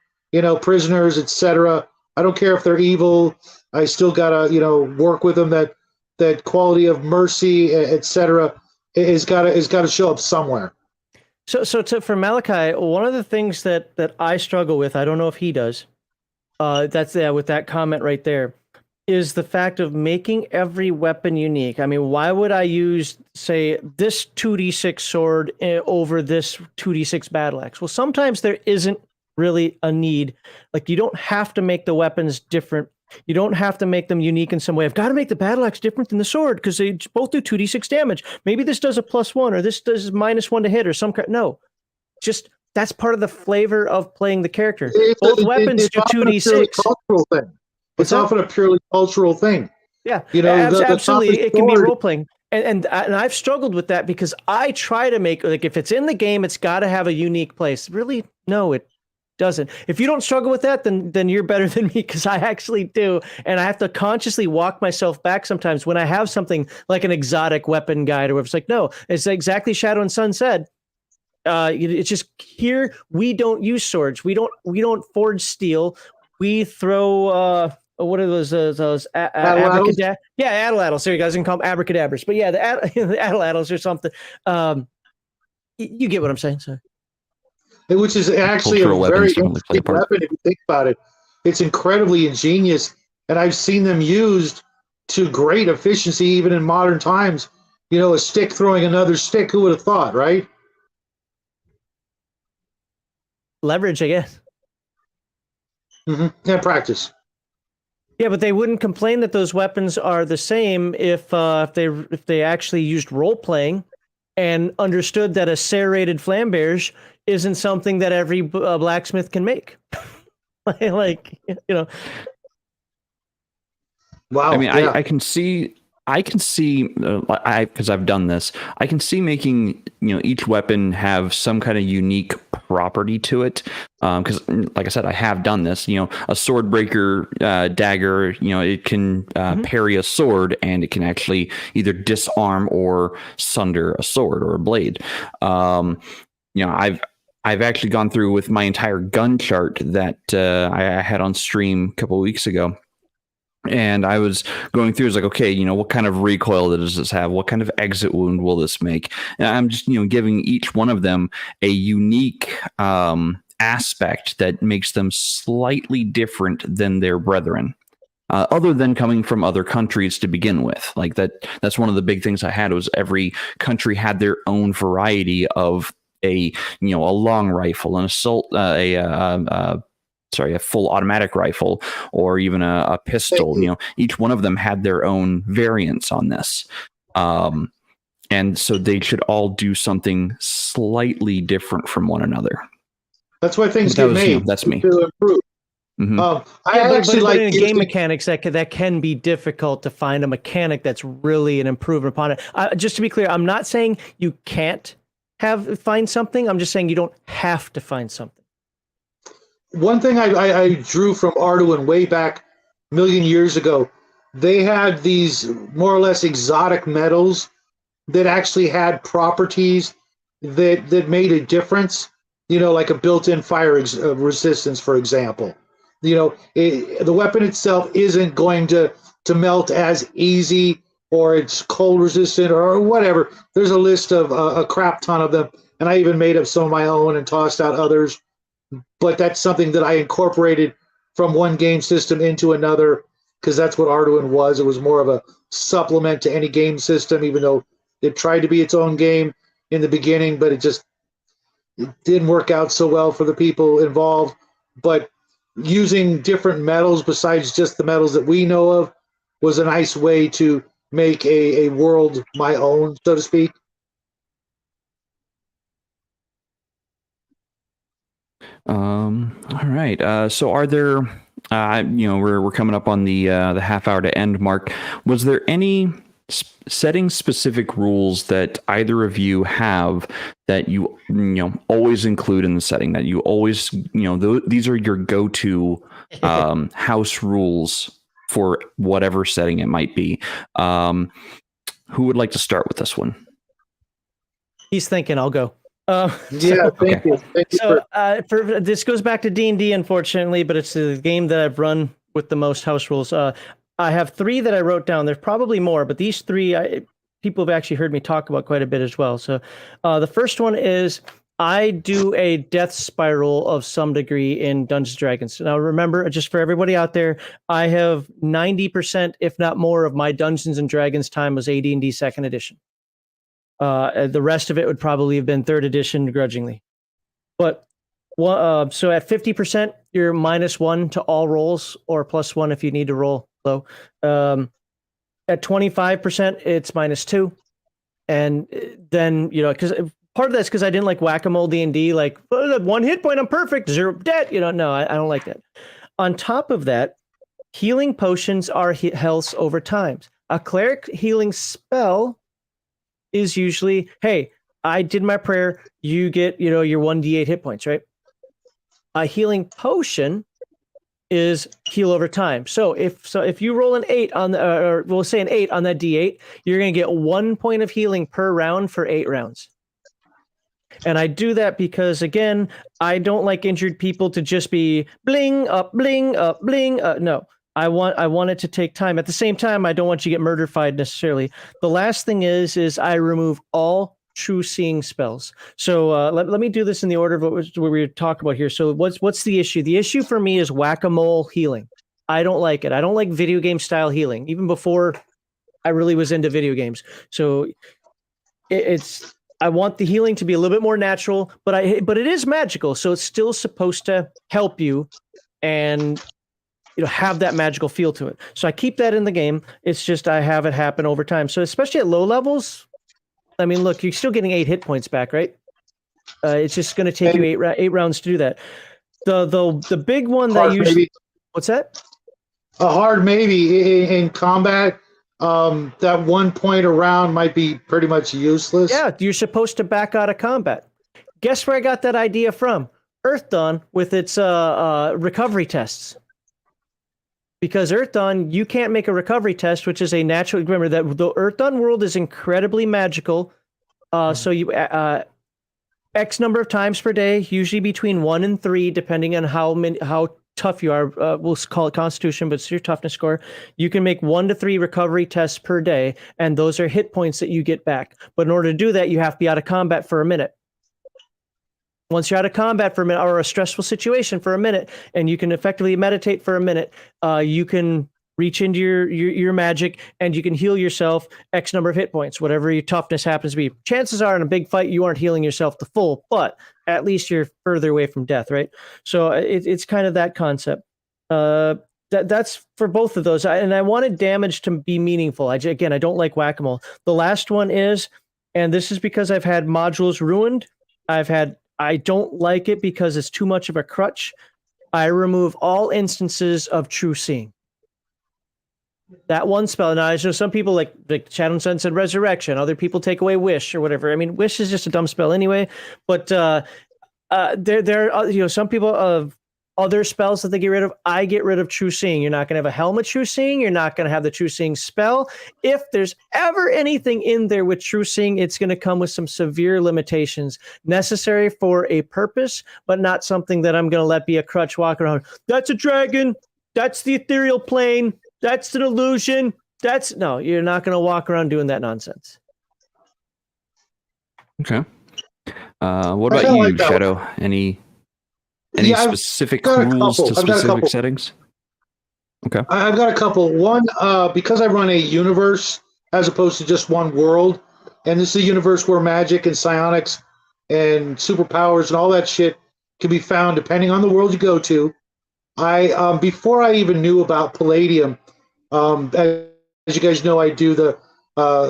prisoners, etc. I don't care if they're evil. I still gotta, work with them. That quality of mercy, etc. is gotta show up somewhere. So for Malachi, one of the things that I struggle with, I don't know if he does. That's with that comment right there, is the fact of making every weapon unique. I mean, why would I use, say, this 2d6 sword over this 2d6 battle axe? Well, sometimes there isn't really a need. Like, you don't have to make the weapons different. You don't have to make them unique in some way. I've got to make the battle axe different than the sword because they both do 2d6 damage. Maybe this does a +1 or this does -1 to hit or some crap. No, just that's part of the flavor of playing the character. Both weapons do 2d6. It's often a purely cultural thing. Yeah, absolutely. It can be role playing, and I've struggled with that because I try to make, like, if it's in the game, it's got to have a unique place. Really, no, it doesn't. If you don't struggle with that, then you're better than me because I actually do, and I have to consciously walk myself back sometimes when I have something like an exotic weapon guide, or it's like, no, it's exactly Shadow and Sun said. It's just here we don't use swords. We don't forge steel. We throw. What are those abracadabras? Yeah, addle-addles. Sorry, guys, I can call them abracadabras. But yeah, the addle-addles or something. You get what I'm saying, sir. Which is actually a very interesting weapon if you think about it. It's incredibly ingenious, and I've seen them used to great efficiency even in modern times. A stick throwing another stick. Who would have thought, right? Leverage, I guess. Mm-hmm. Yeah, practice. Yeah, but they wouldn't complain that those weapons are the same if they actually used role playing and understood that a serrated flamberge isn't something that every blacksmith can make. Wow. I mean, yeah. I can see because I've done this. I can see making each weapon have some kind of unique property to it. Because, like I said, I have done this. A sword breaker dagger. It can parry a sword, and it can actually either disarm or sunder a sword or a blade. I've actually gone through with my entire gun chart that I had on stream a couple of weeks ago. And I was going through, like, okay, what kind of recoil does this have? What kind of exit wound will this make? And I'm just, giving each one of them a unique aspect that makes them slightly different than their brethren. Other than coming from other countries to begin with. Like that's one of the big things I had, was every country had their own variety of a long rifle, an assault, a full automatic rifle, or even a pistol. Each one of them had their own variants on this. And so they should all do something slightly different from one another. That's why things get made. That's me. To improve. Mm-hmm. I actually like in game mechanics that can be difficult to find a mechanic that's really an improvement upon it. Just to be clear, I'm not saying you can't find something. I'm just saying you don't have to find something. One thing I drew from Arduin way back a million years ago, they had these more or less exotic metals that actually had properties that made a difference, like a built-in fire resistance, for example. The weapon itself isn't going to melt as easy, or it's cold resistant, or whatever. There's a list of a crap ton of them, and I even made up some of my own and tossed out others. But that's something that I incorporated from one game system into another, because that's what Arduin was. It was more of a supplement to any game system, even though it tried to be its own game in the beginning, but it didn't work out so well for the people involved. But using different metals besides just the metals that we know of was a nice way to make a world my own, so to speak. All right. So are there, we're coming up on the half hour to end mark. Was there any setting specific rules that either of you have that you always include in the setting, that you always, these are your go-to house rules for whatever setting it might be? Who would like to start with this one? He's thinking. I'll go. Thank you. So for this goes back to D&D, unfortunately, but it's the game that I've run with the most house rules. I have 3 that I wrote down. There's probably more, but these 3 people have actually heard me talk about quite a bit as well. So the first one is I do a death spiral of some degree in Dungeons & Dragons. Now remember, just for everybody out there, I have 90%, if not more, of my Dungeons & Dragons time was AD&D 2nd edition. The rest of it would probably have been 3rd edition, begrudgingly. But so at 50%, you're -1 to all rolls, or +1 if you need to roll low. At 25%, it's -2. And then, because part of that's because I didn't like whack-a-mole D&D, like 1 hit point, I'm perfect, 0 dead. No, I don't like that. On top of that, healing potions are healths over time. A cleric healing spell is usually, hey, I did my prayer, you get, your 1d8 hit points, right? A healing potion is heal over time. So if you roll an 8 on the, or we'll say an 8 on that d8, you're going to get 1 point of healing per round for 8 rounds. And I do that because, again, I don't like injured people to just be bling up, bling up, bling up. No. I want it to take time. At the same time, I don't want you to get murder-fied necessarily. The last thing is I remove all true seeing spells. So let me do this in the order of what we talked about here. So what's the issue? The issue for me is whack-a-mole healing. I don't like it. I don't like video game style healing, even before I really was into video games. So I want the healing to be a little bit more natural, but it is magical. So it's still supposed to help you and have that magical feel to it. So I keep that in the game. It's just I have it happen over time. So especially at low levels, I mean, look, you're still getting 8 hit points back, right? It's just going to take you 8 rounds to do that. The big one that usually, maybe. What's that? A hard maybe in combat. That 1 point a round might be pretty much useless. Yeah, you're supposed to back out of combat. Guess where I got that idea from? Earth Dawn with its recovery tests. Because Earth Dawn, you can't make a recovery test, which is a natural. Remember that the Earth Dawn world is incredibly magical. So you X number of times per day, usually between 1 and 3, depending on how tough you are. We'll call it Constitution, but it's your toughness score. You can make 1 to 3 recovery tests per day, and those are hit points that you get back. But in order to do that, you have to be out of combat for a minute. Once you're out of combat for a minute, or a stressful situation for a minute, and you can effectively meditate for a minute, you can reach into your magic and you can heal yourself X number of hit points, whatever your toughness happens to be. Chances are in a big fight, you aren't healing yourself to full, but at least you're further away from death, right? So it's kind of that concept. That's for both of those. And I wanted damage to be meaningful. I don't like whack-a-mole. The last one is, and this is because I've had modules ruined. I don't like it because it's too much of a crutch. I remove all instances of true seeing. That one spell. Now, I know some people like Shadow Sun said resurrection. Other people take away wish or whatever. I mean, wish is just a dumb spell anyway. But there are some people of other spells that they get rid of. I get rid of true seeing. You're not going to have a helmet true seeing. You're not going to have the true seeing spell. If there's ever anything in there with true seeing, it's going to come with some severe limitations necessary for a purpose, but not something that I'm going to let be a crutch walk around. That's a dragon. That's the ethereal plane. That's an illusion. No, you're not going to walk around doing that nonsense. Okay. What about you, Shadow? Any specific rules to specific settings? Okay. I've got a couple. One, because I run a universe as opposed to just one world, and this is a universe where magic and psionics and superpowers and all that shit can be found depending on the world you go to. Before I even knew about Palladium, as you guys know, I do the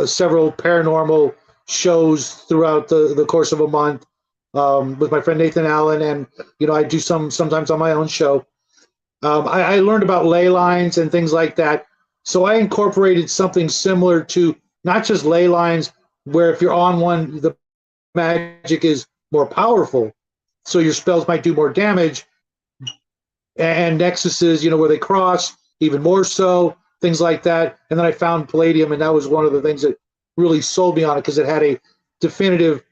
several paranormal shows throughout the course of a month. With my friend Nathan Allen, and I do sometimes on my own show. I learned about ley lines and things like that, so I incorporated something similar to not just ley lines, where if you're on one, the magic is more powerful, so your spells might do more damage, and nexuses, where they cross, even more so, things like that. And then I found Palladium, and that was one of the things that really sold me on it, because it had a definitive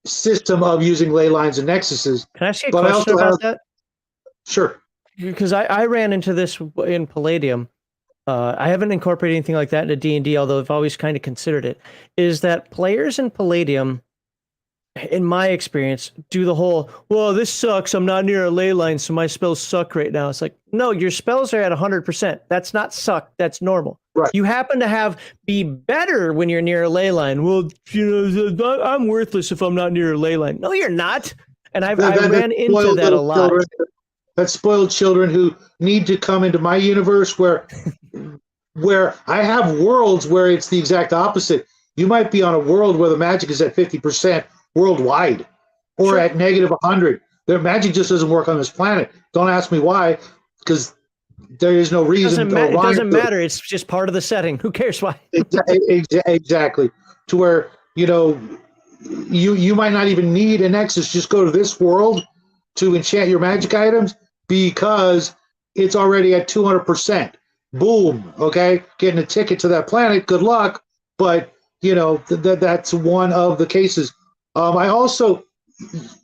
system of using ley lines and nexuses. Can I ask you a question about that? Sure. Because I ran into this in Palladium. I haven't incorporated anything like that into D&D, although I've always kind of considered it. Is that players in Palladium, in my experience, do the whole, well, this sucks, I'm not near a ley line, so my spells suck right now. It's like, no, your spells are at 100%. That's not suck, that's normal. Right. You happen to be better when you're near a ley line. Well, I'm worthless if I'm not near a ley line. No, you're not. And I ran into that a lot. That's spoiled children who need to come into my universe where I have worlds where it's the exact opposite. You might be on a world where the magic is at 50% worldwide, or at negative 100. Their magic just doesn't work on this planet. Don't ask me why, because there is no reason. It doesn't matter. It's just part of the setting. Who cares why? Exactly. To where, you might not even need a nexus. Just go to this world to enchant your magic items because it's already at 200%. Boom. Okay. Getting a ticket to that planet. Good luck. But, that's one of the cases. I also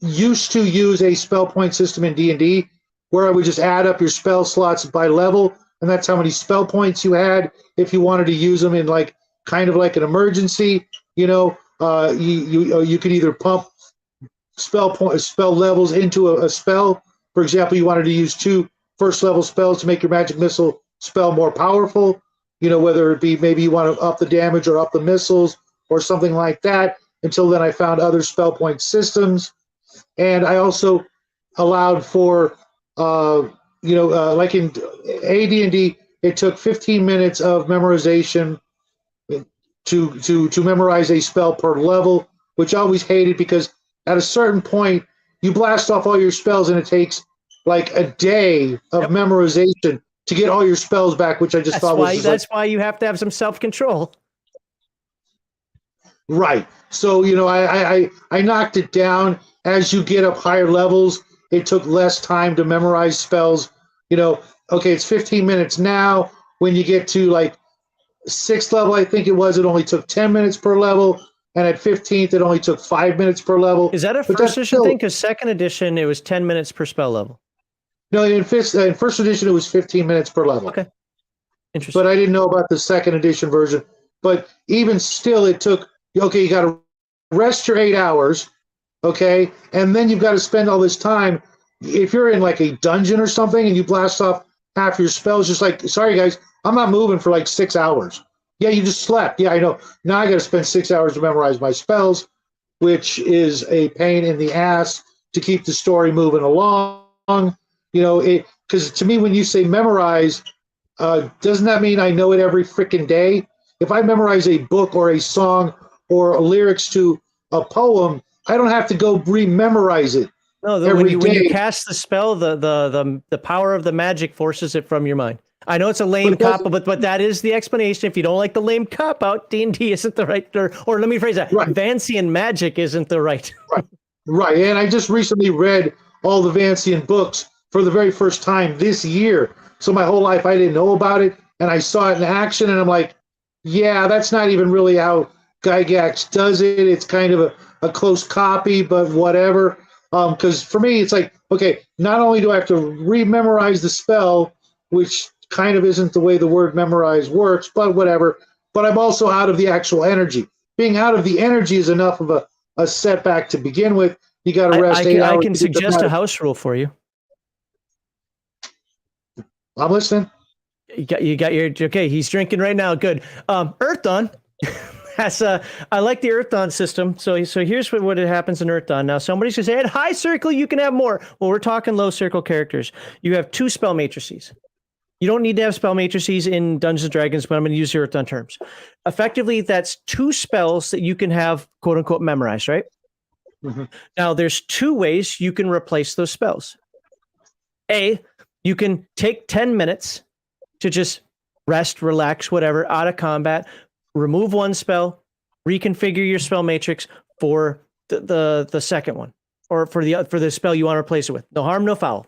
used to use a spell point system in D&D where I would just add up your spell slots by level, and that's how many spell points you had if you wanted to use them in kind of like an emergency. You could either pump spell levels into a spell. For example, you wanted to use 2 first level spells to make your magic missile spell more powerful. Whether it be maybe you want to up the damage or up the missiles or something like that. Until then, I found other spell point systems, and I also allowed for, like in AD&D, it took 15 minutes of memorization to memorize a spell per level, which I always hated because at a certain point, you blast off all your spells and it takes like a day of memorization to get all your spells back, which I just thought was that's why you have to have some self-control. Right. So, I knocked it down. As you get up higher levels, it took less time to memorize spells. Okay, it's 15 minutes now. When you get to like sixth level, I think it only took 10 minutes per level. And at 15th, it only took 5 minutes per level. Is that a But first that's edition still, thing? Because second edition, it was 10 minutes per spell level. no, in first edition, it was 15 minutes per level. Okay. Interesting. But I didn't know about the second edition version. But even still, it took, okay, you got to rest your 8 hours, okay? And then you've got to spend all this time. If you're in like a dungeon or something and you blast off half your spells, just like, sorry guys, I'm not moving for like 6 hours. Yeah, you just slept. Yeah, I know. Now I got to spend 6 hours to memorize my spells, which is a pain in the ass to keep the story moving along. Because to me, when you say memorize, doesn't that mean I know it every freaking day? If I memorize a book or a song or lyrics to a poem, I don't have to go re-memorize it. No, when you cast the spell, the power of the magic forces it from your mind. I know it's a lame cop, but that is the explanation. If you don't like the lame cop out, D&D isn't the right, or let me phrase that, right. Vancian magic isn't the right. Right, and I just recently read all the Vancian books for the very first time this year. So my whole life I didn't know about it, and I saw it in action, and I'm like, yeah, that's not even really how Gygax does it. It's kind of a close copy, but whatever. Because for me, it's like, okay, not only do I have to rememorize the spell, which kind of isn't the way the word memorize works, but whatever, but I'm also out of the actual energy. Being out of the energy is enough of a setback to begin with. You got to rest 8 hours. I can suggest a house rule for you. I'm listening. You got your, okay, he's drinking right now. Good. Earth Dawn has I like the Earth Dawn system. So here's what happens in Earth Dawn. Now somebody's gonna say at high circle you can have more. Well, we're talking low circle characters. You have 2 spell matrices. You don't need to have spell matrices in Dungeons and Dragons, but I'm going to use Earth Dawn terms. Effectively, that's 2 spells that you can have quote unquote memorized, right? Mm-hmm. Now there's 2 ways you can replace those spells. A, you can take 10 minutes to just rest, relax, whatever, out of combat, remove 1 spell, reconfigure your spell matrix for the second one, or for the spell you want to replace it with. No harm, no foul.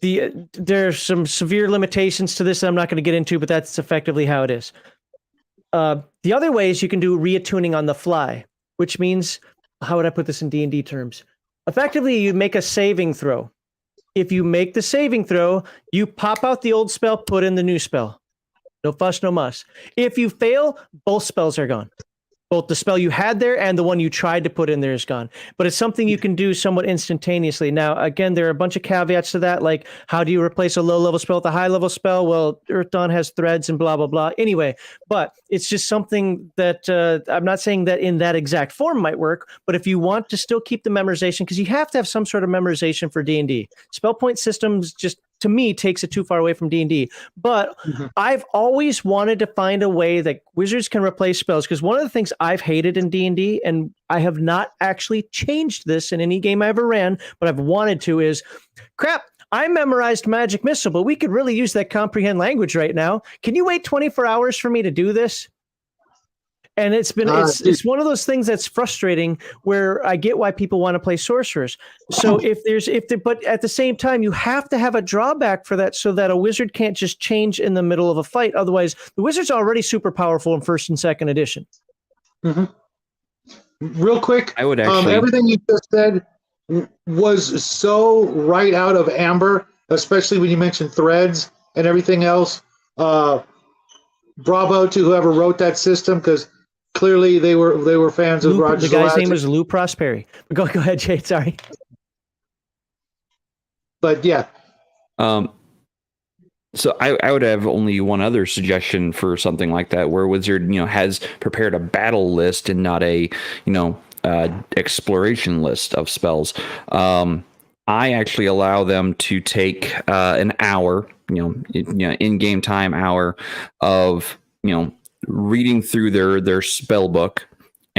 There's some severe limitations to this that I'm not going to get into, but that's effectively how it is. The other way is you can do reattuning on the fly, which means, how would I put this in D&D terms? Effectively, you make a saving throw. If you make the saving throw, you pop out the old spell, put in the new spell. No fuss, no muss. If you fail, both spells are gone. Both the spell you had there and the one you tried to put in there is gone. But it's something you can do somewhat instantaneously. Now, again, there are a bunch of caveats to that, like how do you replace a low-level spell with a high-level spell? Well, Earth Dawn has threads and blah, blah, blah. Anyway, but it's just something that I'm not saying that in that exact form might work, but if you want to still keep the memorization, because you have to have some sort of memorization for D&D. Spell point systems just, to me, takes it too far away from D&D. But I've always wanted to find a way that wizards can replace spells, because one of the things I've hated in D&D, and I have not actually changed this in any game I ever ran, but I've wanted to, is, crap, I memorized Magic Missile, but we could really use that comprehend language right now. Can you wait 24 hours for me to do this? And it's one of those things that's frustrating, where I get why people want to play sorcerers. So but at the same time, you have to have a drawback for that, so that a wizard can't just change in the middle of a fight. Otherwise, the wizard's already super powerful in 1st and 2nd edition. Mm-hmm. Real quick, I would actually everything you just said was so right out of Amber, especially when you mentioned threads and everything else. Bravo to whoever wrote that system, because clearly they were fans of Roger. The guy's name was Lou Prosperi. Go ahead, Jay. Sorry. But yeah. So I would have only one other suggestion for something like that, where Wizard, has prepared a battle list and not a, exploration list of spells. I actually allow them to take an hour, in-game time hour of, reading through their spell book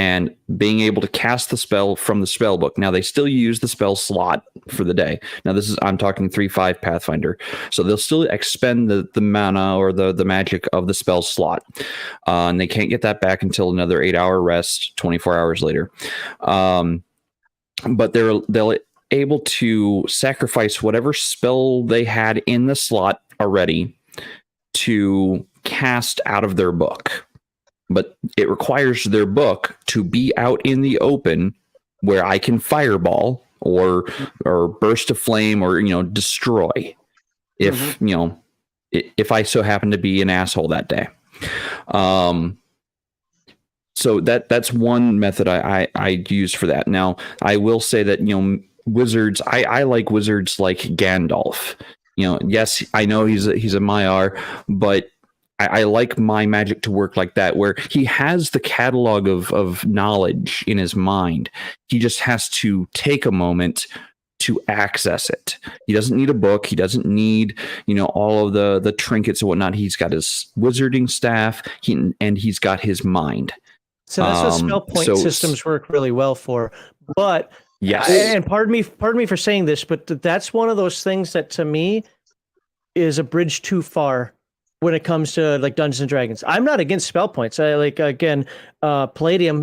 and being able to cast the spell from the spell book. Now they still use the spell slot for the day. Now I'm talking 3/5 Pathfinder, so they'll still expend the mana or the magic of the spell slot, and they can't get that back until another 8-hour rest, 24 hours later. But they'll able to sacrifice whatever spell they had in the slot already to cast out of their book. But it requires their book to be out in the open where I can fireball or burst a flame or destroy if if I so happen to be an asshole that day. So that's one method I use for that. Now I will say that wizards, I like wizards like Gandalf. Yes, I know he's a Maiar, but I like my magic to work like that, where he has the catalog of knowledge in his mind. He just has to take a moment to access it. He doesn't need a book. He doesn't need, all of the trinkets and whatnot. He's got his wizarding staff, and he's got his mind. So that's what spell point systems work really well for. But yes, and pardon me for saying this, but that's one of those things that to me is a bridge too far when it comes to like Dungeons and Dragons. I'm not against spell points. Palladium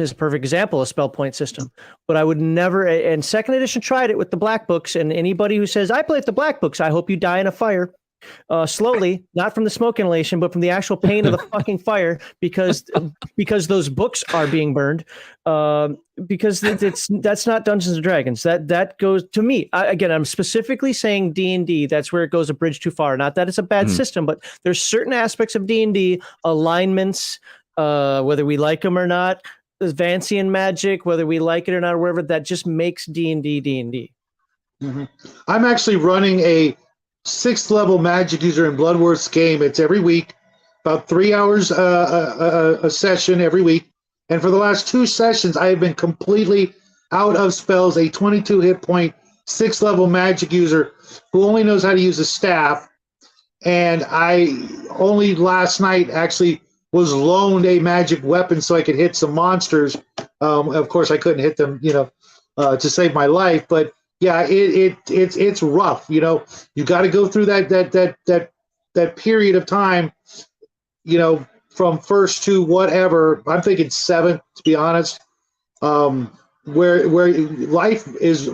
is a perfect example of spell point system, but I would never, and second edition tried it with the black books, and anybody who says, I play with the black books, I hope you die in a fire. Slowly, not from the smoke inhalation, but from the actual pain of the fucking fire, because those books are being burned. Because that's not Dungeons and Dragons. That goes to me. I'm specifically saying D&D. That's where it goes a bridge too far. Not that it's a bad system, but there's certain aspects of D&D alignments, whether we like them or not. There's Vancian magic, whether we like it or not, or whatever. That just makes D&D D&D. Mm-hmm. I'm actually running a 6th level magic user in Blood Wars game. It's every week, about 3 hours a session every week. And for the last 2 sessions, I have been completely out of spells. A 22 hit point, 6th level magic user who only knows how to use a staff. And I only last night actually was loaned a magic weapon so I could hit some monsters. Of course, I couldn't hit them, to save my life. But yeah, it's rough. You got to go through that period of time. From first to whatever. I'm thinking 7th, to be honest. Where life is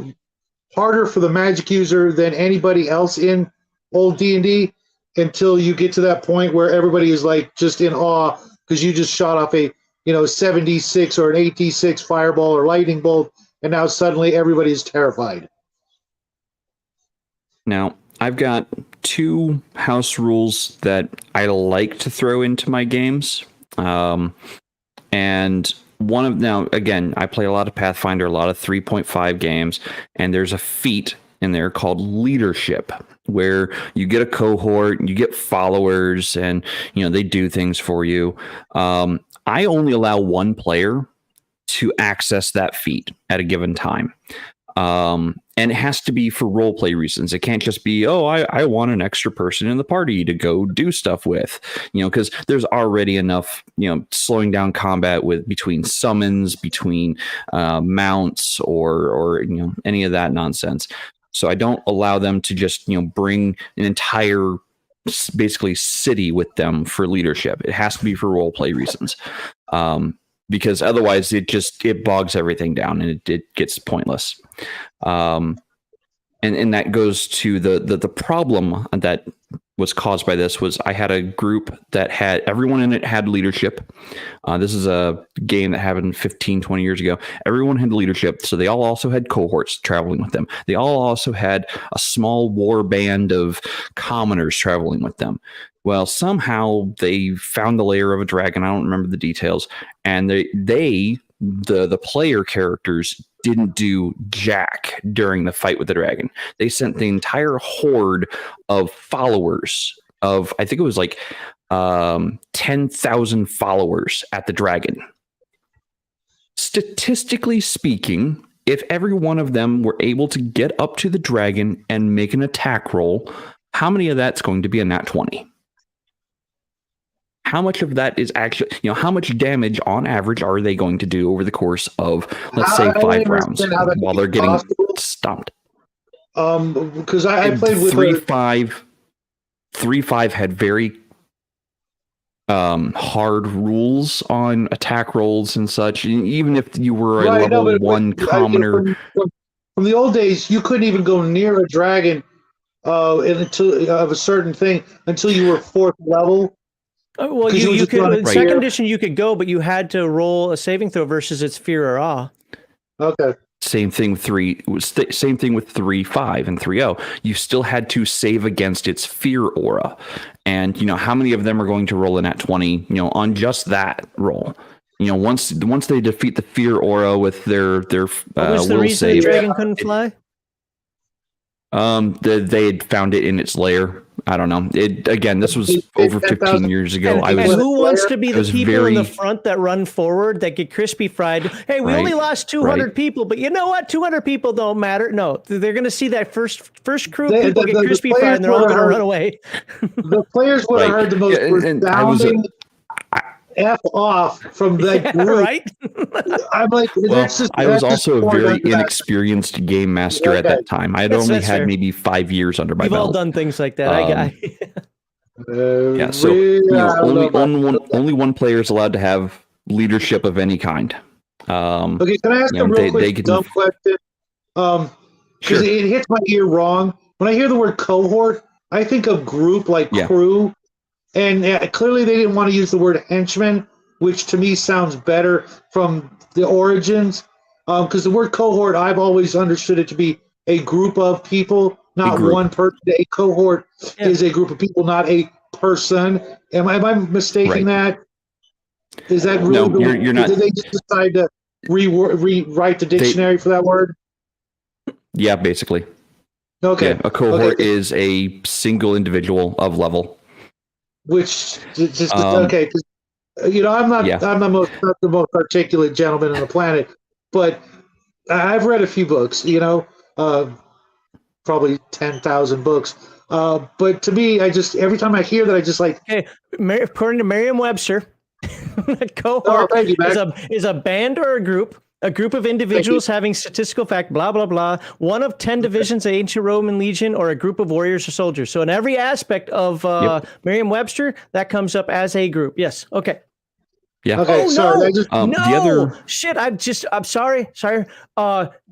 harder for the magic user than anybody else in old D&D, until you get to that point where everybody is like just in awe because you just shot off a 76 or an 86 fireball or lightning bolt, and now suddenly everybody is terrified. Now, I've got 2 house rules that I like to throw into my games. And one of, now, again, I play a lot of Pathfinder, a lot of 3.5 games, and there's a feat in there called leadership, where you get a cohort, you get followers, and, they do things for you. I only allow 1 player to access that feat at a given time. And it has to be for role play reasons. It can't just be, I want an extra person in the party to go do stuff with, because there's already enough, slowing down combat between summons, between mounts, or any of that nonsense. So I don't allow them to just, bring an entire basically city with them for leadership. It has to be for role play reasons. Because otherwise it bogs everything down and it gets pointless. And that goes to the problem that was caused by this. Was I had a group that had everyone in it had leadership. This is a game that happened 15, 20 years ago. Everyone had leadership. So they all also had cohorts traveling with them. They all also had a small war band of commoners traveling with them. Well, somehow they found the lair of a dragon. I don't remember the details. And the player characters didn't do jack during the fight with the dragon. They sent the entire horde of followers of, I think it was like 10,000 followers at the dragon. Statistically speaking, if every one of them were able to get up to the dragon and make an attack roll, how many of that's going to be a nat 20? how much of that is actually, how much damage on average are they going to do over the course of, let's say, 5 rounds while they're getting stomped? Because I played with 3-5 had very hard rules on attack rolls and such. Even if you were a level 1 commoner, from the old days, you couldn't even go near a dragon until of a certain thing until you were 4th level. Well, you could second edition you could go, but you had to roll a saving throw versus its fear or awe. Okay. Same thing with 3-5 and 3-0. You still had to save against its fear aura, and how many of them are going to roll in at 20? On just that roll. Once they defeat the fear aura with their what was the reason the dragon couldn't fly? They had found it in its lair. I don't know. This was over 15 years ago. And who wants to be the people in the front that run forward that get crispy fried? Hey, we only lost 200 people, but you know what? 200 people don't matter. No, they're going to see that first crew of people get crispy fried, and they're all going to run away. The players would have heard the most resounding F off from that group. Right? I'm like, I was also a very inexperienced game master at that time. I had only had maybe 5 years under my belt. We've all done things like that. So only one player is allowed to have leadership of any kind. Okay, can I ask a real quick dumb question? Because it hits my ear wrong. When I hear the word cohort, I think of group like crew. And clearly they didn't want to use the word henchman, which to me sounds better from the origins. Because the word cohort, I've always understood it to be a group of people, not one person. A cohort is a group of people, not a person. Am I mistaking that? Is that really you're not. Did they just decide to rewrite the dictionary for that word? Yeah, basically. Okay. Yeah, a cohort is a single individual of level. Which just okay, because I'm not the most articulate gentleman on the planet, but I've read a few books, probably 10,000 books. But to me, every time I hear that, I just like. Okay, according to Merriam-Webster, a cohort is a band or a group of individuals having statistical fact, blah, blah, blah, one of 10 divisions of ancient Roman legion, or a group of warriors or soldiers. So in every aspect of Merriam-Webster, that comes up as a group. Yes. Okay. Yeah. Okay. Sorry. Shit. I'm sorry.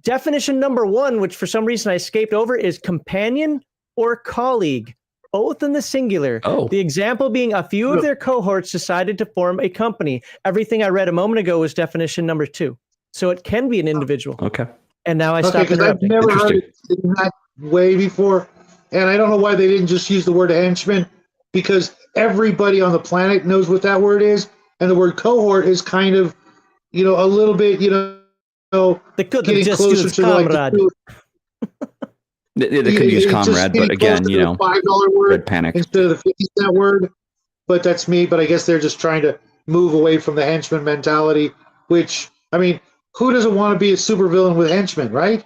Definition number 1, which for some reason I escaped over, is companion or colleague, both in the singular. Oh. The example being a few of their cohorts decided to form a company. Everything I read a moment ago was definition number 2. So it can be an individual. Okay. And now I stopped interrupting. I've never heard it in that way before. And I don't know why they didn't just use the word henchman, because everybody on the planet knows what that word is. And the word cohort is kind of, a little bit, they could getting just closer use to comrade. They could use comrade, but again, $5 word red panic instead of the 50-cent word. But that's me. But I guess they're just trying to move away from the henchman mentality, which, who doesn't want to be a supervillain with henchmen, right?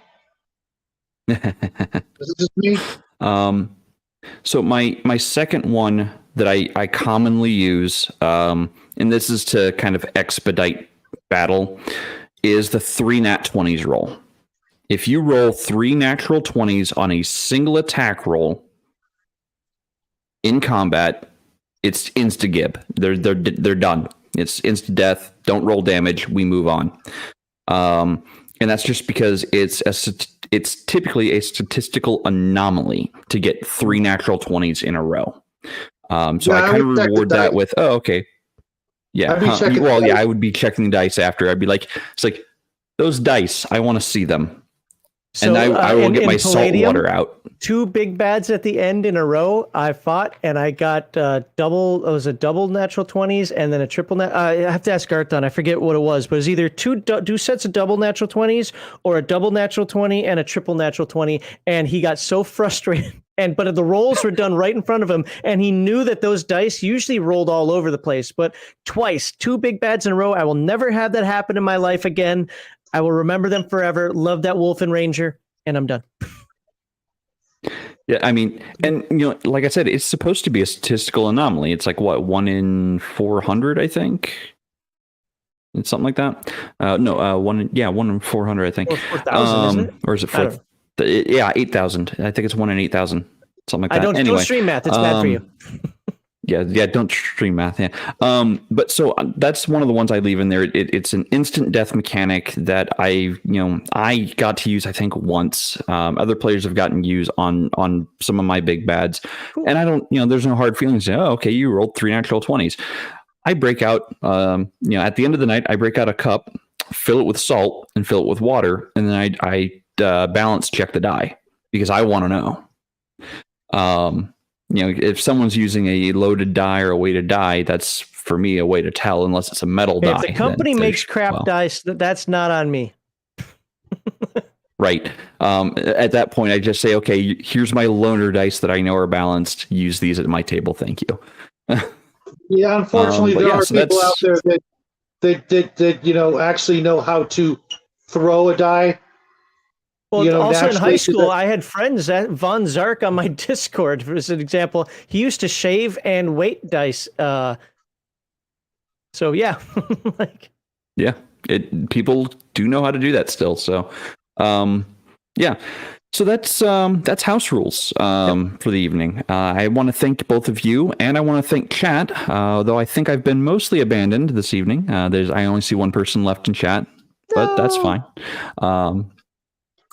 Is it just me? So my second one that I commonly use, and this is to kind of expedite battle, is the 3 nat 20s roll. If you roll 3 natural 20s on a single attack roll in combat, it's insta-gib. They're done. It's instant death. Don't roll damage. We move on. And that's just because it's typically a statistical anomaly to get 3 natural 20s in a row. So I kind of reward that with, okay. Yeah. I would be checking the dice after. I'd be like, it's like, those dice, I want to see them. So, and I will get my salt water out. 2 big bads at the end in a row I fought, and I got double natural 20s and then a triple I have to ask Garthon, I forget what it was, but it was either two sets of double natural 20s or a double natural 20 and a triple natural 20, and he got so frustrated. But the rolls were done right in front of him, and he knew that those dice usually rolled all over the place. But twice, 2 big bads in a row, I will never have that happen in my life again. I will remember them forever. Love that Wolf and Ranger, and I'm done. Yeah, I mean, and like I said, it's supposed to be a statistical anomaly. It's like what, 1 in 400, I think. It's something like that. No, 1 in 400, I think. Or 4,000, isn't it? Or is it I don't 4? know. Yeah, 8,000. I think it's 1 in 8,000, something like I that. don't stream math. It's bad for you. Yeah, don't stream math. Yeah, but so that's one of the ones I leave in there. It's an instant death mechanic that I got to use, I think, once. Other players have gotten use on some of my big bads, Cool. and I don't, there's no hard feelings. Oh, okay, you rolled 3 natural 20s. I break out, at the end of the night, I break out a cup, fill it with salt, and fill it with water, and then I balance check the die because I want to know. If someone's using a loaded die or a weighted die, that's for me a way to tell, unless it's a metal die. If the company makes crap dice, that's not on me. Right. At that point, I just say, okay, here's my loner dice that I know are balanced. Use these at my table. Thank you. Yeah, unfortunately, there are people out there that actually know how to throw a die. Well, also in high school, I had friends at Von Zark on my Discord, for an example. He used to shave and weight dice. So yeah, people do know how to do that still. So, yeah. So that's house rules for the evening. I want to thank both of you, and I want to thank chat. Though I think I've been mostly abandoned this evening. I only see one person left in chat, but that's fine.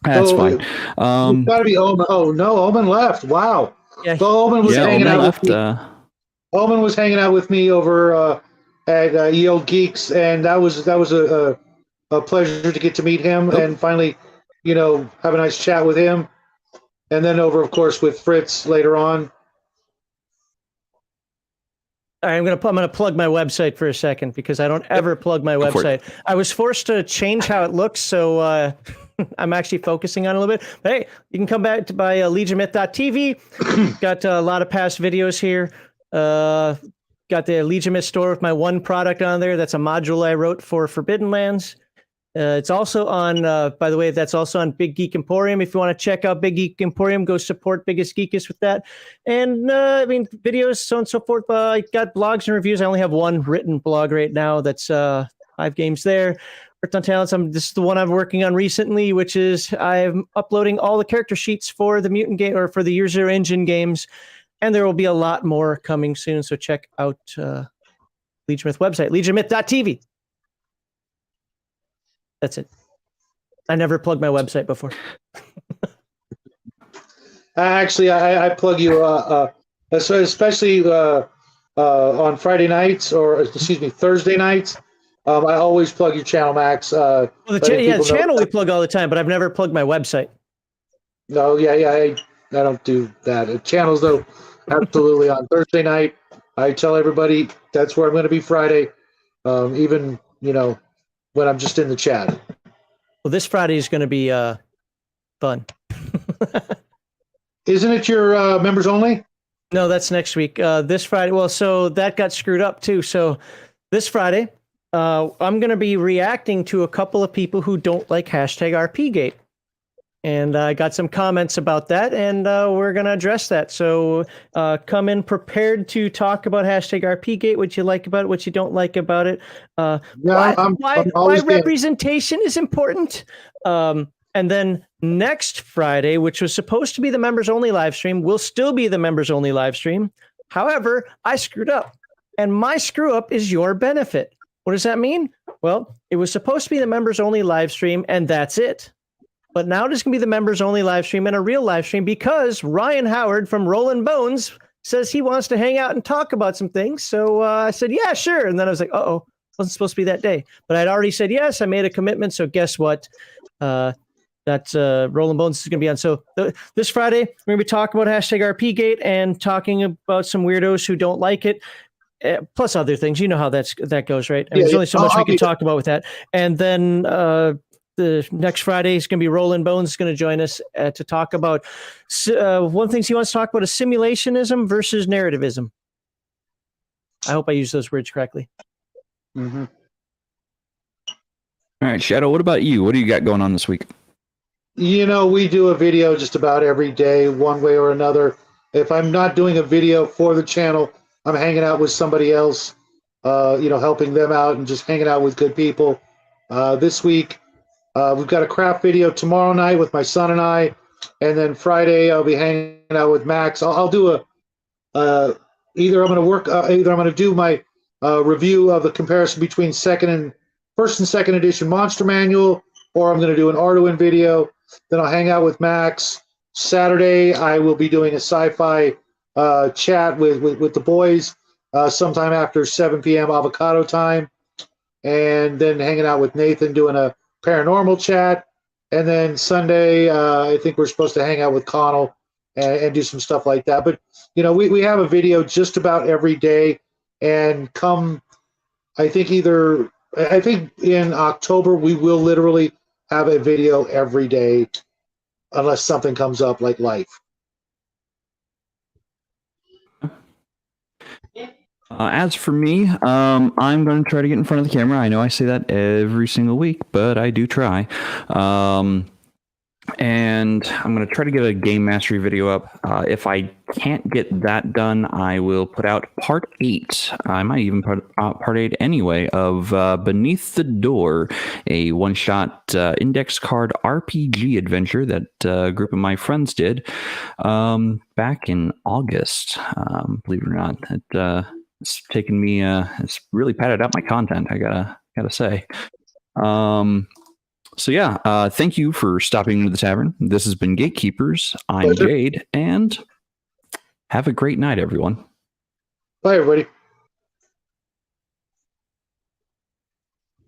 That's fine. It's got to be Omen. Oh no, Omen left. Wow. Yeah, so Omen was hanging out left. with me. Omen was hanging out with me over at EO Geeks, and that was a pleasure to get to meet him and finally, have a nice chat with him. And then over, of course, with Fritz later on. All right, I'm gonna plug my website for a second because I don't ever plug my website. I was forced to change how it looks, so I'm actually focusing on it a little bit. But hey, you can come back to by LegionMyth.tv. Got a lot of past videos here. Got the Legion Myth store with my one product on there. That's a module I wrote for Forbidden Lands. It's also on, by the way, that's also on Big Geek Emporium. If you want to check out Big Geek Emporium, go support Biggest Geekest with that. And videos, so on and so forth. I got blogs and reviews. I only have one written blog right now. That's 5 games there. On Talents. This is the one I'm working on recently, which is I'm uploading all the character sheets for the Mutant game or for the Year Zero Engine games, and there will be a lot more coming soon. So check out Legion Myth website, LegionMyth.tv. That's it. I never plugged my website before. Actually, I plug you, especially on Friday nights Thursday nights. I always plug your channel, Max. The channel we plug all the time, but I've never plugged my website. No, I don't do that. Channels, though, absolutely on Thursday night. I tell everybody that's where I'm going to be Friday, even, when I'm just in the chat. Well, this Friday is going to be fun. Isn't it your members only? No, that's next week. This Friday. Well, so that got screwed up, too. So this Friday, I'm going to be reacting to a couple of people who don't like #RPGate. And I got some comments about that, and we're going to address that. So come in prepared to talk about #RPGate, what you like about it, what you don't like about it, why representation is important. And then next Friday, which was supposed to be the members-only live stream, will still be the members-only live stream. However, I screwed up, and my screw-up is your benefit. What does that mean? Well, it was supposed to be the members-only live stream, and that's it. But now it's going to be the members-only live stream and a real live stream because Ryan Howard from Rollin' Bones says he wants to hang out and talk about some things. So I said, yeah, sure. And then I was like, uh-oh, wasn't supposed to be that day. But I'd already said yes. I made a commitment. So guess what? That's Rollin' Bones is going to be on. So this Friday, we're going to be talking about #RPGate and talking about some weirdos who don't like it. Plus other things. You know how that goes, right? I mean, there's only so much we can talk about with that. And then the next Friday is going to be Rollin' Bones is going to join us to talk about one of the things he wants to talk about is simulationism versus narrativism. I hope I use those words correctly. Mm-hmm. All right, Shadow, what about you? What do you got going on this week? We do a video just about every day, one way or another. If I'm not doing a video for the channel, I'm hanging out with somebody else, helping them out and just hanging out with good people. This week, we've got a craft video tomorrow night with my son and I, and then Friday I'll be hanging out with Max. I'll do either I'm going to do my review of the comparison between first and second edition Monster Manual, or I'm going to do an Arduin video. Then I'll hang out with Max. Saturday, I will be doing a sci-fi chat with the boys sometime after 7 p.m. avocado time. And then hanging out with Nathan doing a paranormal chat. And then Sunday, I think we're supposed to hang out with Connell and do some stuff like that. But, we have a video just about every day. And I think in October, we will literally have a video every day unless something comes up like life. As for me, I'm going to try to get in front of the camera. I know I say that every single week, but I do try. And I'm going to try to get a game mastery video up. If I can't get that done, I will put out part 8. I might even put out part 8 anyway of Beneath the Door, a one-shot index card RPG adventure that a group of my friends did back in August. Believe it or not, it's taken me. It's really padded out my content. I gotta say. So yeah, thank you for stopping into the tavern. This has been Gatekeepers. I'm Pleasure. Jade, and have a great night, everyone. Bye, everybody.